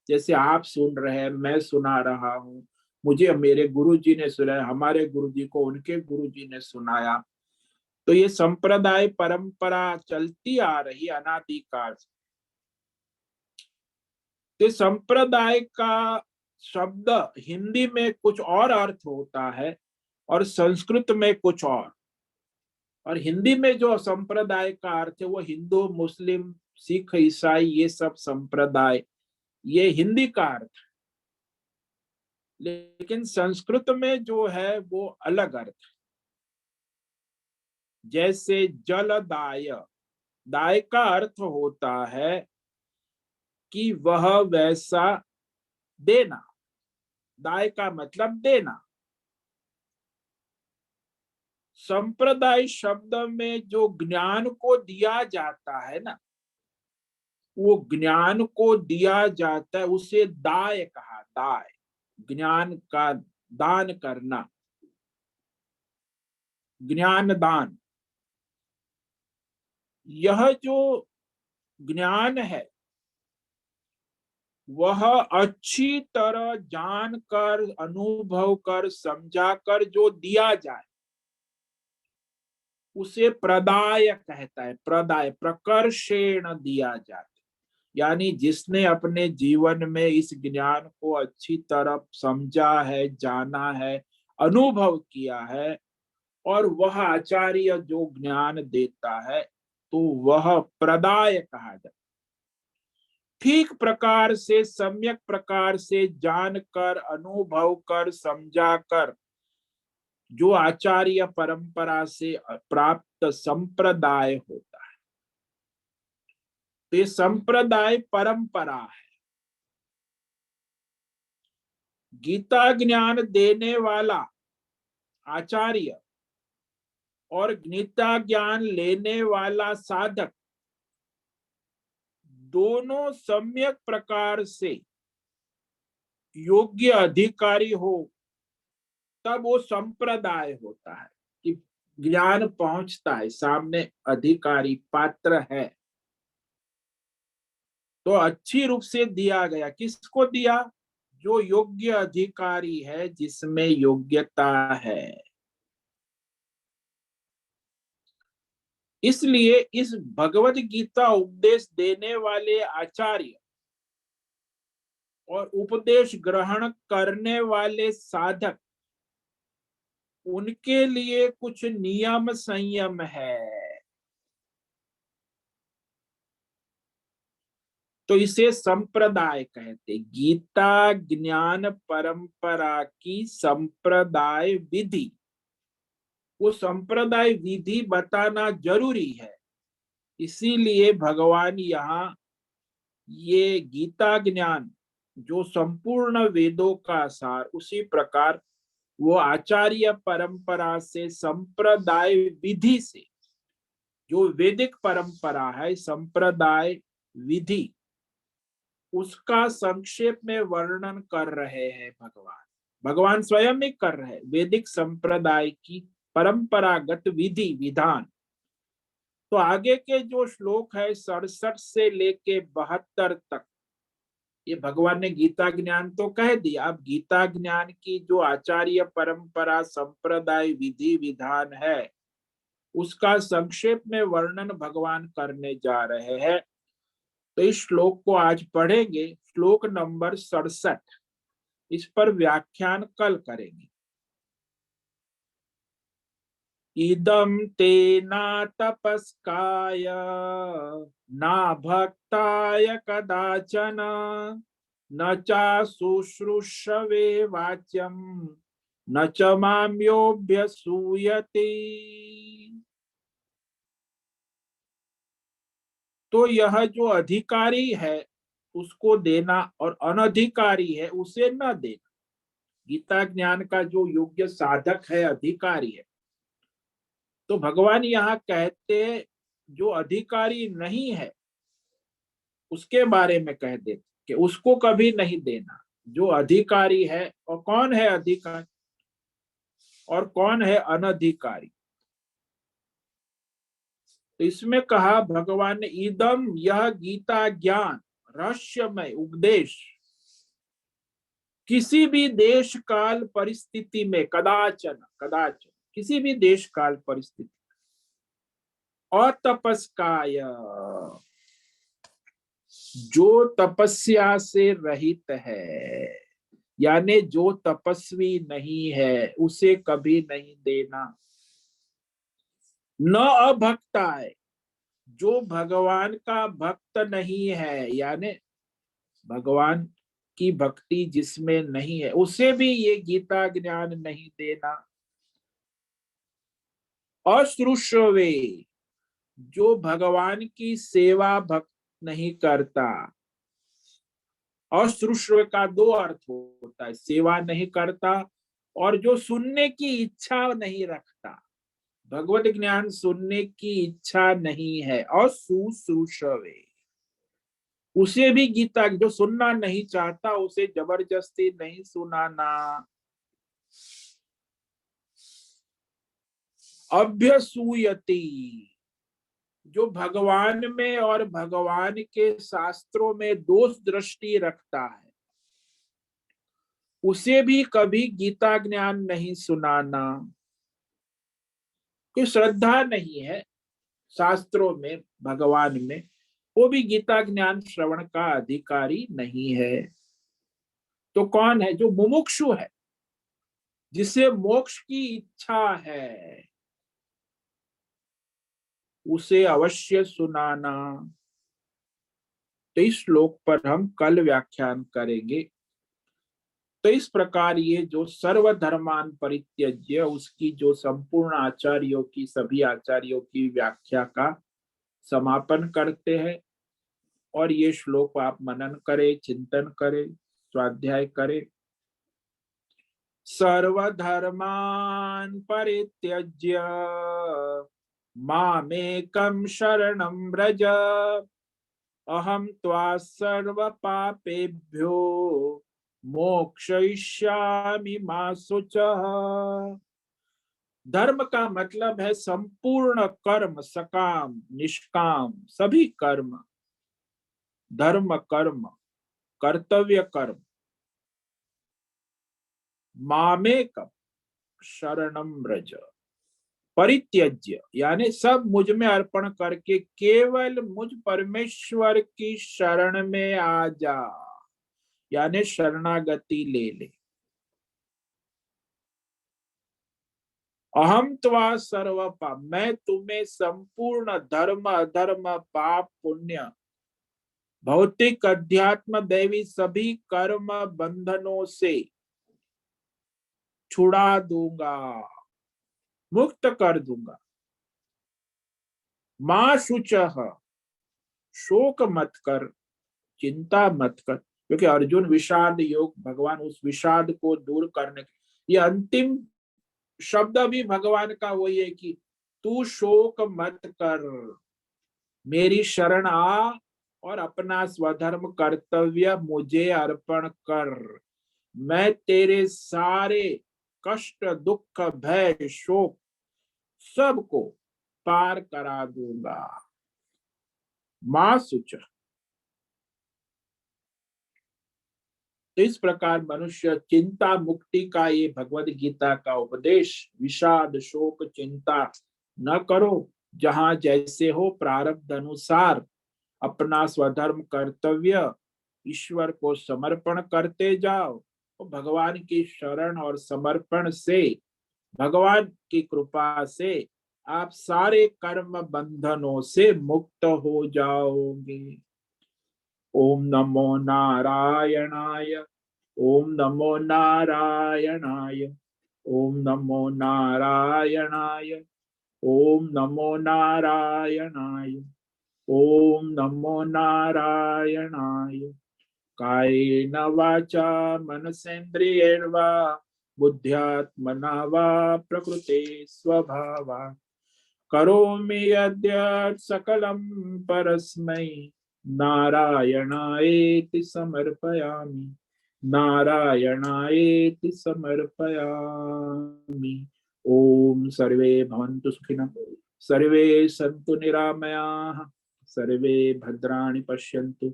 Speaker 1: जैसे आप सुन रहे हैं, मैं सुना रहा हूं, मुझे मेरे गुरुजी ने सुनाया, हमारे गुरुजी को उनके गुरुजी ने सुनाया, तो ये संप्रदाय परंपरा चलती आ रही अनादिकाल से। तो संप्रदाय का शब्द हिंदी में कुछ और अर्थ होता है और संस्कृत में कुछ और हिंदी में जो संप्रदाय का अर्थ है वो हिंदू, मुस्लिम, सिख, ईसाई, ये सब संप्रदाय, ये हिंदी का अर्थ है। लेकिन संस्कृत में जो है वो अलग अर्थ है। जैसे जलदाय, दाय का अर्थ होता है कि वह वैसा देना, दाय का मतलब देना। संप्रदाय शब्द में जो ज्ञान को दिया जाता है ना, वो ज्ञान को दिया जाता है, उसे दाय कहा, दाय, ज्ञान का दान करना, ज्ञान दान। यह जो ज्ञान है वह अच्छी तरह जानकर, अनुभव कर, समझा कर जो दिया जाए उसे प्रदाय कहता है। प्रदाय, प्रकर्षेण दिया जाता है, यानी जिसने अपने जीवन में इस ज्ञान को अच्छी तरह समझा है, जाना है, अनुभव किया है, और वह आचार्य जो ज्ञान देता है तो वह प्रदाय कहा जाता है। ठीक प्रकार से, सम्यक प्रकार से जानकर, अनुभव कर, समझा कर जो आचार्य परंपरा से प्राप्त संप्रदाय होता है, तो ये संप्रदाय परंपरा है। गीता ज्ञान देने वाला आचार्य और गीता ज्ञान लेने वाला साधक दोनों सम्यक प्रकार से योग्य अधिकारी हो, तब वो संप्रदाय होता है कि ज्ञान पहुंचता है, सामने अधिकारी पात्र है। तो अच्छी रूप से दिया गया, किसको दिया? जो योग्य अधिकारी है, जिसमें योग्यता है। इसलिए इस भगवत गीता उपदेश देने वाले आचार्य और उपदेश ग्रहण करने वाले साधक, उनके लिए कुछ नियम संयम है। तो इसे संप्रदाय कहते। गीता ज्ञान परंपरा की संप्रदाय विधि, वो संप्रदाय विधि बताना जरूरी है। इसीलिए भगवान यहाँ ये गीता ज्ञान जो संपूर्ण वेदों का सार, उसी प्रकार वो आचार्य परंपरा से, संप्रदाय विधि से, जो वैदिक परंपरा है, संप्रदाय विधि, उसका संक्षेप में वर्णन कर रहे हैं भगवान। भगवान स्वयं ही कर रहे हैं वैदिक संप्रदाय की परंपरागत विधि विधान। तो आगे के जो श्लोक है 67 से लेके 72 तक, ये भगवान ने गीता ज्ञान तो कह दिया। अब गीता ज्ञान की जो आचार्य परंपरा संप्रदाय विधि विधान है, उसका संक्षेप में वर्णन भगवान करने जा रहे हैं। तो इस श्लोक को आज पढ़ेंगे, श्लोक नंबर 67। इस पर व्याख्यान कल करेंगे। इदं ते न तपस्काय न भक्ताय कदाचन न च शुश्रूषवे वाच्यम न च माम्योऽभ्यसूयते। तो यह जो अधिकारी है उसको देना और अनधिकारी है उसे न देना। गीता ज्ञान का जो योग्य साधक है, अधिकारी है, तो भगवान यहाँ कहते जो अधिकारी नहीं है उसके बारे में कह देते कि उसको कभी नहीं देना। जो अधिकारी है, और कौन है अधिकारी? और कौन है अनधिकारी। तो इसमें कहा भगवान ने इदम, यह गीता ज्ञान रहस्यमय उपदेश किसी भी देश काल परिस्थिति में कदाचन कदाचन किसी भी देश काल परिस्थिति अतपस्काय, जो तपस्या से रहित है, यानी जो तपस्वी नहीं है उसे कभी नहीं देना। न अभक्ताय, जो भगवान का भक्त नहीं है, यानी भगवान की भक्ति जिसमें नहीं है उसे भी ये गीता ज्ञान नहीं देना। अश्रुष्वे, जो भगवान की सेवा भक्त नहीं करता। अश्रुष्व का दो अर्थ होता है, सेवा नहीं करता और जो सुनने की इच्छा नहीं रखता, भगवत ज्ञान सुनने की इच्छा नहीं है। अशुश्रूषवे, उसे भी गीता, जो सुनना नहीं चाहता उसे जबरदस्ती नहीं सुनाना। अभ्यसूयति, जो भगवान में और भगवान के शास्त्रों में दोष दृष्टि रखता है उसे भी कभी गीता ज्ञान नहीं सुनाना। कोई श्रद्धा नहीं है शास्त्रों में भगवान में, वो भी गीता ज्ञान श्रवण का अधिकारी नहीं है। तो कौन है? जो मुमुक्षु है, जिसे मोक्ष की इच्छा है, उसे अवश्य सुनाना। तो इस श्लोक पर हम कल व्याख्यान करेंगे। तो इस प्रकार ये जो सर्वधर्मान परित्यज्य, उसकी जो संपूर्ण आचार्यों की, सभी आचार्यों की व्याख्या का समापन करते हैं। और ये श्लोक आप मनन करें, चिंतन करें, स्वाध्याय करें। सर्वधर्मान परित्यज्य मामेकं शरणं व्रज, अहम त्वा सर्व पापेभ्यो मोक्षयिष्यामि मा शुचः। धर्म का मतलब है संपूर्ण कर्म, सकाम निष्काम सभी कर्म, धर्म कर्म, कर्तव्य कर्म। मामेकं शरणं व्रज, परित्यज्य यानी सब मुझ में अर्पण करके केवल मुझ परमेश्वर की शरण में आ जा, यानी शरणागति ले ले। अहम त्वा सर्व पाप, मैं तुम्हें संपूर्ण धर्म अधर्म पाप पुण्य भौतिक अध्यात्म दैवी सभी कर्म बंधनों से छुड़ा दूंगा, मुक्त कर दूंगा। मां शुचः, शोक मत कर, चिंता मत कर। क्योंकि अर्जुन विषाद योग, भगवान उस विषाद को दूर करने, ये अंतिम शब्द भी भगवान का वही है कि तू शोक मत कर, मेरी शरण आ और अपना स्वधर्म कर्तव्य मुझे अर्पण कर। मैं तेरे सारे कष्ट दुख भय शोक सबको पार करा दूंगा। मां शुच। तो इस प्रकार मनुष्य चिंता मुक्ति का ये भगवद गीता का उपदेश, विषाद शोक चिंता न करो, जहां जैसे हो प्रारब्ध अनुसार अपना स्वधर्म कर्तव्य ईश्वर को समर्पण करते जाओ। तो भगवान की शरण और समर्पण से, भगवान की कृपा से आप सारे कर्म बंधनों से मुक्त हो जाओगे। ओम नमो नारायणाय, ओम नमो नारायणाय, ओम नमो नारायणाय, ओम नमो नारायणाय, ओम नमो नारायणाय। कायेन वाचा मनसेन्द्रियेण वा बुद्ध्यात्मना वा प्रकृते स्वभावात् करोमि यद्यत् सकलं परस्मै नारायणायेति समर्पयामि, नारायणायेति समर्पयामि। ओम सर्वे भवन्तु सुखिनः, सर्वे सन्तु निरामयाः, सर्वे भद्राणि पश्यन्तु,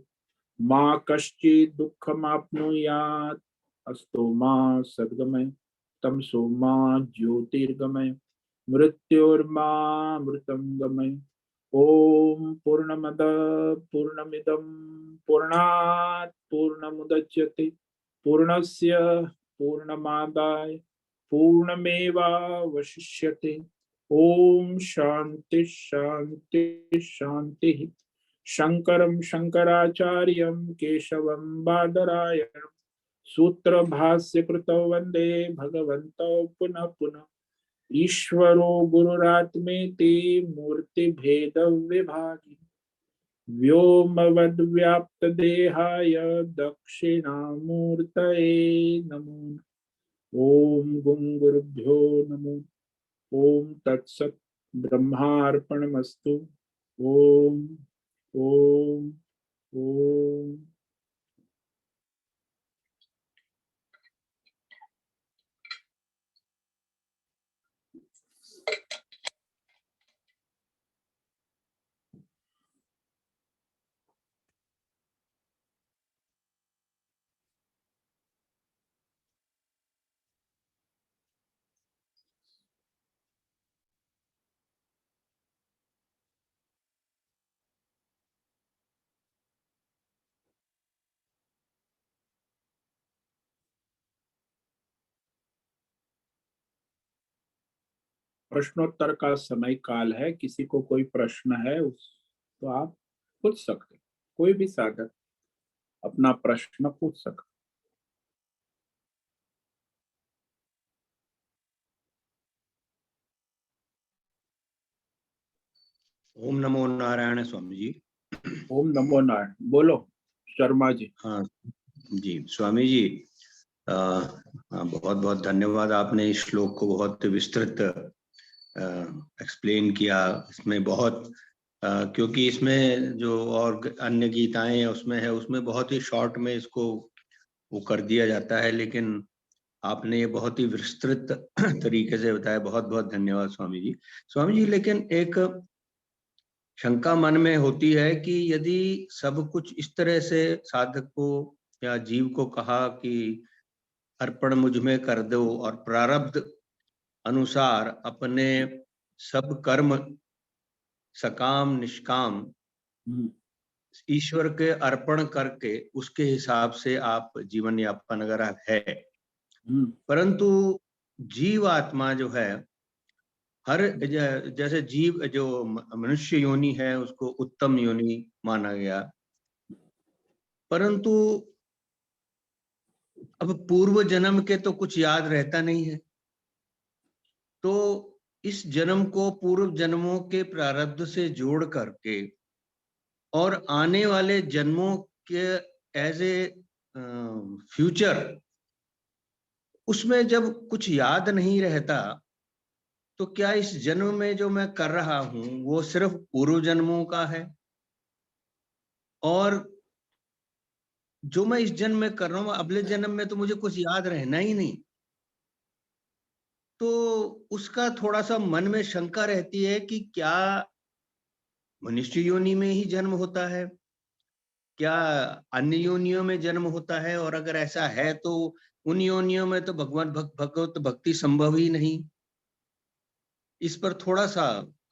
Speaker 1: मा कश्चित् दुःखमाप्नुयात्, अस्तु मा सद्गमय, तमसो मा ज्योतिर्गमय, मृत्योर्मा मृतंगमय। ओम पूर्णमद पूर्णमिदं पूर्णात् पूर्णमुदच्यते पूर्णस्य पूर्णमादाय पूर्णमेवावशिष्यते। ओम शांति शांति शांति। शंकरं शंकराचार्यं केशवं बादरायणं सूत्र भाष्य कृतौ वंदे भगवन्तौ पुनः पुनः। ईश्वरो गुरुरात्मेति मूर्ति भेद विभागी, व्योमवद्व्याप्तदेहाय दक्षिणामूर्तये नमो। ओम गुं गुरुभ्यो नमो। ओम तत्सत् ब्रह्मार्पणमस्तु। ओम ओम ओम। प्रश्नोत्तर का समय काल है। किसी को कोई प्रश्न है उस तो आप पूछ सकते हैं। कोई भी साधक अपना प्रश्न पूछ सकता।
Speaker 3: ओम नमो नारायण स्वामी जी।
Speaker 1: ओम नमो नारायण। बोलो शर्मा जी।
Speaker 3: हाँ जी स्वामी जी, बहुत बहुत धन्यवाद। आपने इस श्लोक को बहुत विस्तृत एक्सप्लेन किया। इसमें बहुत क्योंकि इसमें जो और अन्य गीताएं हैं उसमें है, उसमें बहुत ही शॉर्ट में इसको वो कर दिया जाता है, लेकिन आपने ये बहुत ही विस्तृत तरीके से बताया। बहुत बहुत धन्यवाद स्वामी जी। स्वामी जी, लेकिन एक शंका मन में होती है कि यदि सब कुछ इस तरह से साधक को या जीव को कहा कि अर्पण मुझ में कर दो और प्रारब्ध अनुसार अपने सब कर्म सकाम निष्काम
Speaker 1: हम्म,
Speaker 3: ईश्वर के अर्पण करके उसके हिसाब से आप जीवन यापन अगर है, परंतु जीव आत्मा जो है हर जैसे जीव जो मनुष्य योनि है उसको उत्तम योनि माना गया, परंतु अब पूर्व जन्म के तो कुछ याद रहता नहीं है। तो इस जन्म को पूर्व जन्मों के प्रारब्ध से जोड़ करके और आने वाले जन्मों के एज ए फ्यूचर उसमें जब कुछ याद नहीं रहता, तो क्या इस जन्म में जो मैं कर रहा हूं वो सिर्फ पूर्व जन्मों का है, और जो मैं इस जन्म में कर रहा हूँ अगले जन्म में तो मुझे कुछ याद रहना ही नहीं। तो उसका थोड़ा सा मन में शंका रहती है कि क्या मनुष्य योनि में ही जन्म होता है, क्या अन्य योनियों में जन्म होता है, और अगर ऐसा है तो उन योनियों में तो भगवान भगवत भक्ति संभव ही नहीं। इस पर थोड़ा सा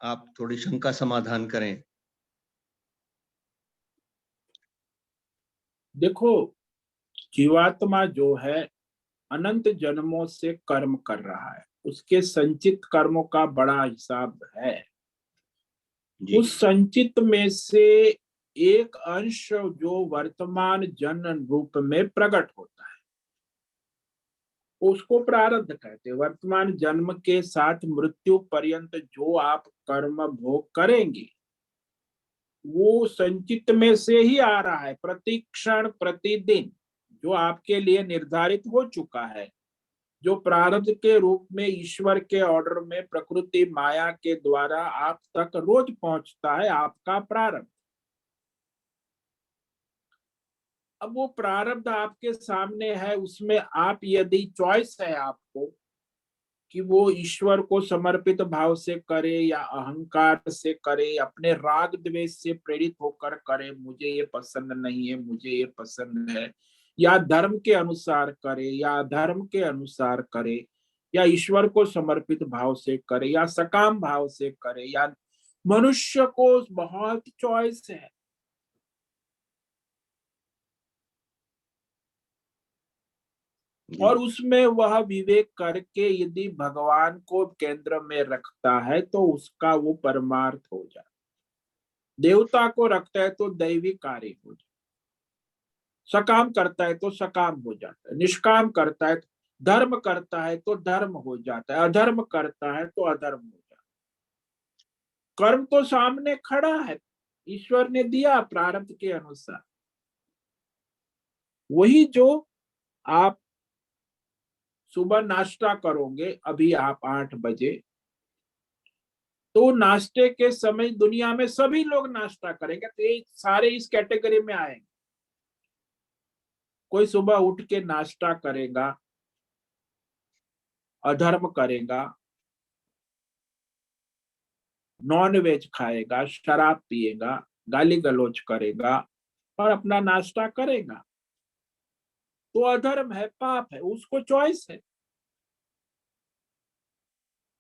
Speaker 3: आप थोड़ी शंका समाधान करें।
Speaker 1: देखो, जीवात्मा जो है अनंत जन्मों से कर्म कर रहा है। उसके संचित कर्मों का बड़ा हिसाब है।
Speaker 3: जी
Speaker 1: उस संचित में से एक अंश जो वर्तमान जन्म रूप में प्रकट होता है उसको प्रारब्ध कहते हैं। वर्तमान जन्म के साथ मृत्यु पर्यंत जो आप कर्म भोग करेंगे वो संचित में से ही आ रहा है। प्रति क्षण प्रतिदिन जो आपके लिए निर्धारित हो चुका है, जो प्रारब्ध के रूप में ईश्वर के ऑर्डर में प्रकृति माया के द्वारा आप तक रोज पहुंचता है, आपका प्रारब्ध। अब वो प्रारब्ध आपके सामने है, उसमें आप यदि चॉइस है आपको कि वो ईश्वर को समर्पित भाव से करे या अहंकार से करे, अपने राग द्वेष से प्रेरित होकर करे, मुझे ये पसंद नहीं है, मुझे ये पसंद है, या धर्म के अनुसार करे या अधर्म के अनुसार करे, या ईश्वर को समर्पित भाव से करे या सकाम भाव से करे, या मनुष्य को बहुत चॉइस है। और उसमें वह विवेक करके यदि भगवान को केंद्र में रखता है तो उसका वो परमार्थ हो जाता है। देवता को रखता है तो दैवी कार्य हो जाता है, सकाम करता है तो सकाम हो जाता है, निष्काम करता है, धर्म करता है तो धर्म हो जाता है, अधर्म करता है तो अधर्म हो जाता है। कर्म तो सामने खड़ा है, ईश्वर ने दिया प्रारब्ध के अनुसार। वही जो आप सुबह नाश्ता करोगे, अभी आप 8 बजे, तो नाश्ते के समय दुनिया में सभी लोग नाश्ता करेंगे, तो ये सारे इस कैटेगरी में आएंगे। कोई सुबह उठ के नाश्ता करेगा, अधर्म करेगा, नॉन वेज खाएगा, शराब पिएगा, गाली गलौज करेगा और अपना नाश्ता करेगा, तो अधर्म है, पाप है, उसको चॉइस है।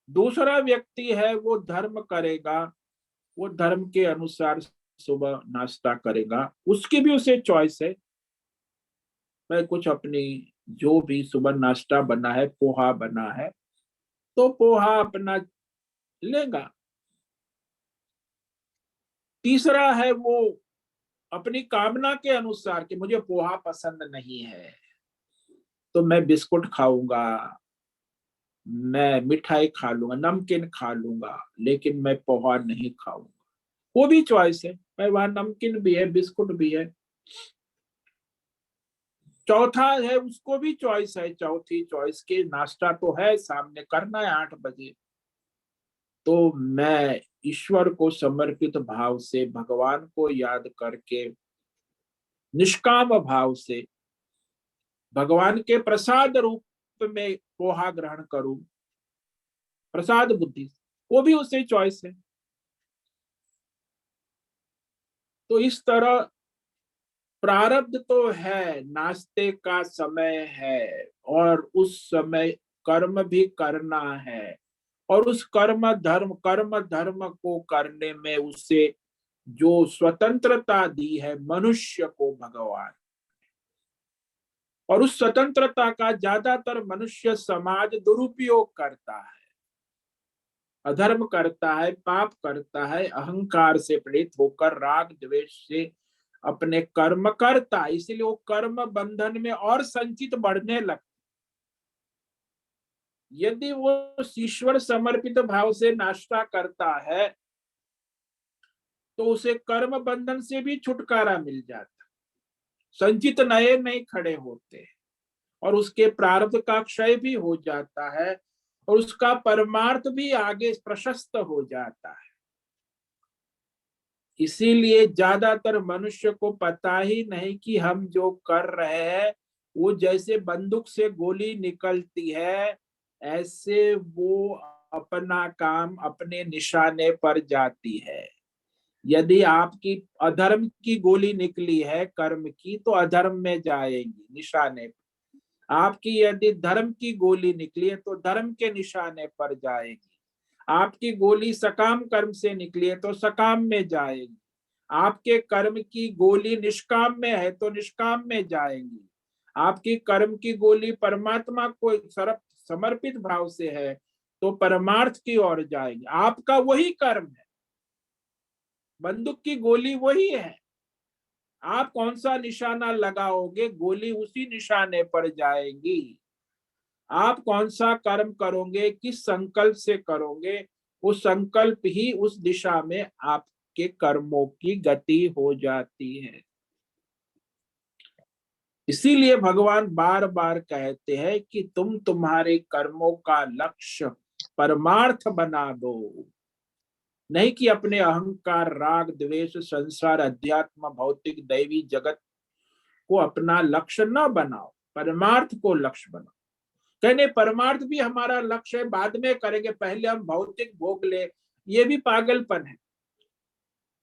Speaker 1: दूसरा व्यक्ति है, वो धर्म करेगा, वो धर्म के अनुसार सुबह नाश्ता करेगा, उसकी भी उसे चॉइस है। मैं कुछ अपनी जो भी सुबह नाश्ता बना है, पोहा बना है, तो पोहा अपना लेगा। तीसरा है, वो अपनी कामना के अनुसार कि मुझे पोहा पसंद नहीं है तो मैं बिस्कुट खाऊंगा, मैं मिठाई खा लूंगा, नमकीन खा लूंगा, लेकिन मैं पोहा नहीं खाऊंगा। वो भी चॉइस है, भाई वहां नमकीन भी है, बिस्कुट भी है। चौथा है, उसको भी चॉइस है, चौथी चॉइस के नाश्ता तो है सामने, करना है 8 बजे, तो मैं ईश्वर को समर्पित भाव से, भगवान को याद करके, निष्काम भाव से भगवान के प्रसाद रूप में पोहा ग्रहण करूं, प्रसाद बुद्धि, वो भी उससे चॉइस है। तो इस तरह प्रारब्ध तो है, नाश्ते का समय है और उस समय कर्म भी करना है, और उस कर्म धर्म को करने में उसे जो स्वतंत्रता दी है मनुष्य को भगवान, और उस स्वतंत्रता का ज्यादातर मनुष्य समाज दुरुपयोग करता है, अधर्म करता है, पाप करता है, अहंकार से प्रेरित होकर राग द्वेष से अपने कर्म करता है, इसीलिए वो कर्म बंधन में और संचित बढ़ने लगता। यदि वो ईश्वर समर्पित भाव से नाश्ता करता है तो उसे कर्म बंधन से भी छुटकारा मिल जाता, संचित नए नहीं खड़े होते, और उसके प्रारब्ध का क्षय भी हो जाता है, और उसका परमार्थ भी आगे प्रशस्त हो जाता है। इसीलिए ज्यादातर मनुष्य को पता ही नहीं कि हम जो कर रहे हैं वो जैसे बंदूक से गोली निकलती है, ऐसे वो अपना काम अपने निशाने पर जाती है। यदि आपकी अधर्म की गोली निकली है कर्म की, तो अधर्म में जाएगी निशाने पर। आपकी यदि धर्म की गोली निकली है तो धर्म के निशाने पर जाएगी। आपकी गोली सकाम कर्म से निकली है तो सकाम में जाएगी। आपके कर्म की गोली निष्काम में है तो निष्काम में जाएंगी। आपकी कर्म की गोली परमात्मा को समर्पित भाव से है तो परमार्थ की ओर जाएगी। आपका वही कर्म है, बंदूक की गोली वही है, आप कौन सा निशाना लगाओगे गोली उसी निशाने पर जाएगी। आप कौन सा कर्म करोगे, किस संकल्प से करोगे, वो संकल्प ही उस दिशा में आपके कर्मों की गति हो जाती है। इसीलिए भगवान बार बार कहते हैं कि तुम तुम्हारे कर्मों का लक्ष्य परमार्थ बना दो, नहीं कि अपने अहंकार राग द्वेष संसार अध्यात्म भौतिक दैवी जगत को अपना लक्ष्य न बनाओ, परमार्थ को लक्ष्य बनाओ। कहने परमार्थ भी हमारा लक्ष्य है, बाद में करेंगे, पहले हम भौतिक भोग ले, ये भी पागलपन है।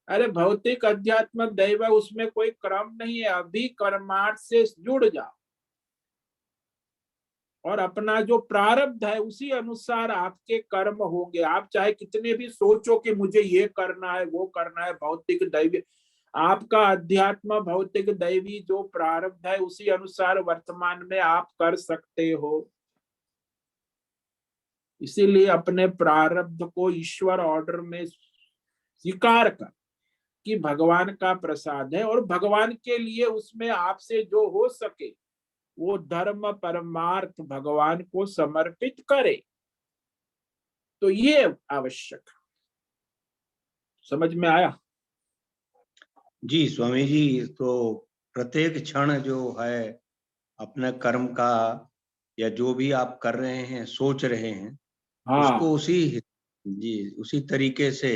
Speaker 1: अरे भौतिक अध्यात्म दैव उसमें कोई क्रम नहीं है, अभी कर्मार्थ से जुड़ जाओ और अपना जो प्रारब्ध है उसी अनुसार आपके कर्म होंगे। आप चाहे कितने भी सोचो कि मुझे ये करना है वो करना है, भौतिक दैवी आपका अध्यात्म भौतिक दैवी जो प्रारब्ध है उसी अनुसार वर्तमान में आप कर सकते हो। इसीलिए अपने प्रारब्ध को ईश्वर ऑर्डर में स्वीकार कर कि भगवान का प्रसाद है और भगवान के लिए उसमें आपसे जो हो सके वो धर्म परमार्थ भगवान को समर्पित करे। तो ये आवश्यक, समझ में आया?
Speaker 3: जी स्वामी जी, तो प्रत्येक क्षण जो है अपने कर्म का या जो भी आप कर रहे हैं सोच रहे हैं, उसको
Speaker 1: हाँ
Speaker 3: उसी तरीके से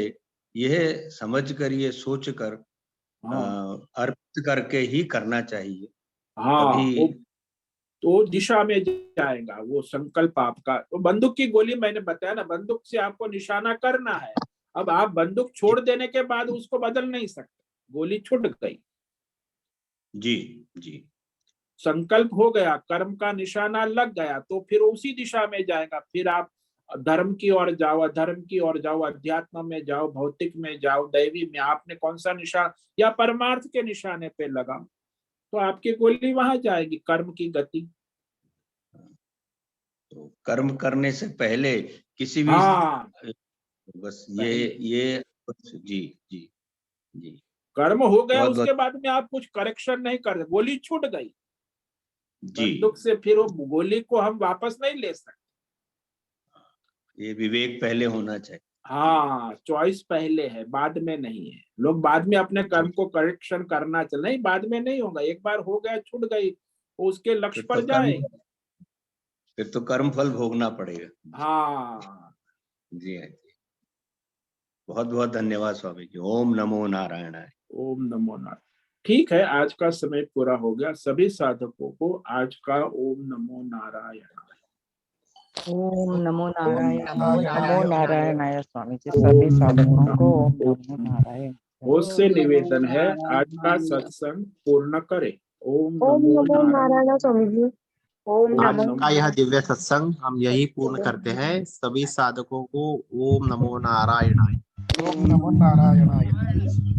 Speaker 3: यह समझ कर ये सोच कर
Speaker 1: हाँ
Speaker 3: अर्पित करके ही करना चाहिए।
Speaker 1: हाँ,
Speaker 3: तभी
Speaker 1: तो दिशा में जाएगा वो संकल्प आपका। तो बंदूक की गोली मैंने बताया ना, बंदूक से आपको निशाना करना है। अब आप बंदूक छोड़ देने के बाद उसको बदल नहीं सकते, गोली छूट गई।
Speaker 3: जी जी
Speaker 1: संकल्प हो गया, कर्म का निशाना लग गया, तो फिर उसी दिशा में जाएगा। फिर आप धर्म की ओर जाओ, अधर्म की ओर जाओ, अध्यात्म में जाओ, भौतिक में जाओ, दैवी में, आपने कौन सा निशान या परमार्थ के निशाने पे लगाओ तो आपकी गोली वहां जाएगी, कर्म की गति।
Speaker 3: तो कर्म करने से पहले किसी भी
Speaker 1: हाँ
Speaker 3: बस
Speaker 1: पहले
Speaker 3: ये जी जी जी
Speaker 1: कर्म हो गया,
Speaker 3: बहुत बहुत
Speaker 1: उसके बाद में आप कुछ करेक्शन नहीं कर, गोली छूट गई
Speaker 3: जी,
Speaker 1: बंदूक से, फिर वो गोली को हम वापस नहीं ले सकते।
Speaker 3: ये विवेक पहले होना चाहिए।
Speaker 1: हाँ चॉइस पहले है, बाद में नहीं है। लोग बाद में अपने कर्म
Speaker 3: जी,
Speaker 1: को करेक्शन करना चल, नहीं बाद में नहीं होगा, एक बार हो गया छूट गई वो उसके लक्ष्य पर जाए।
Speaker 3: फिर तो कर्म फल भोगना पड़ेगा।
Speaker 1: हाँ
Speaker 3: जी हाँ जी, बहुत बहुत धन्यवाद स्वामी जी। ओम नमो नारायणाय।
Speaker 1: ओम नमो नारायण। ठीक है, आज का समय पूरा हो गया। सभी साधकों को आज का ओम नमो नारायण।
Speaker 4: ओम नमो नारायण।
Speaker 5: नमो नारायणाय स्वामी जी,
Speaker 1: ओम
Speaker 5: सभी
Speaker 1: नमो
Speaker 5: साधकों को
Speaker 1: नारायण।
Speaker 5: ओम नमो नारायण।
Speaker 1: उससे
Speaker 4: ओम नमो
Speaker 1: निवेदन है आज का
Speaker 4: नारायण।
Speaker 1: सत्संग पूर्ण करे। ओम
Speaker 6: ओम
Speaker 1: नमो
Speaker 6: नमो
Speaker 1: नारायण।
Speaker 6: नारायण स्वामी जी। ओम
Speaker 1: ओम
Speaker 6: नमो
Speaker 5: आज
Speaker 1: नमो
Speaker 5: का यह दिव्य सत्संग हम यही पूर्ण करते हैं। सभी साधकों को ओम नमो नारायणाय।
Speaker 4: ओम नमो नारायणाय।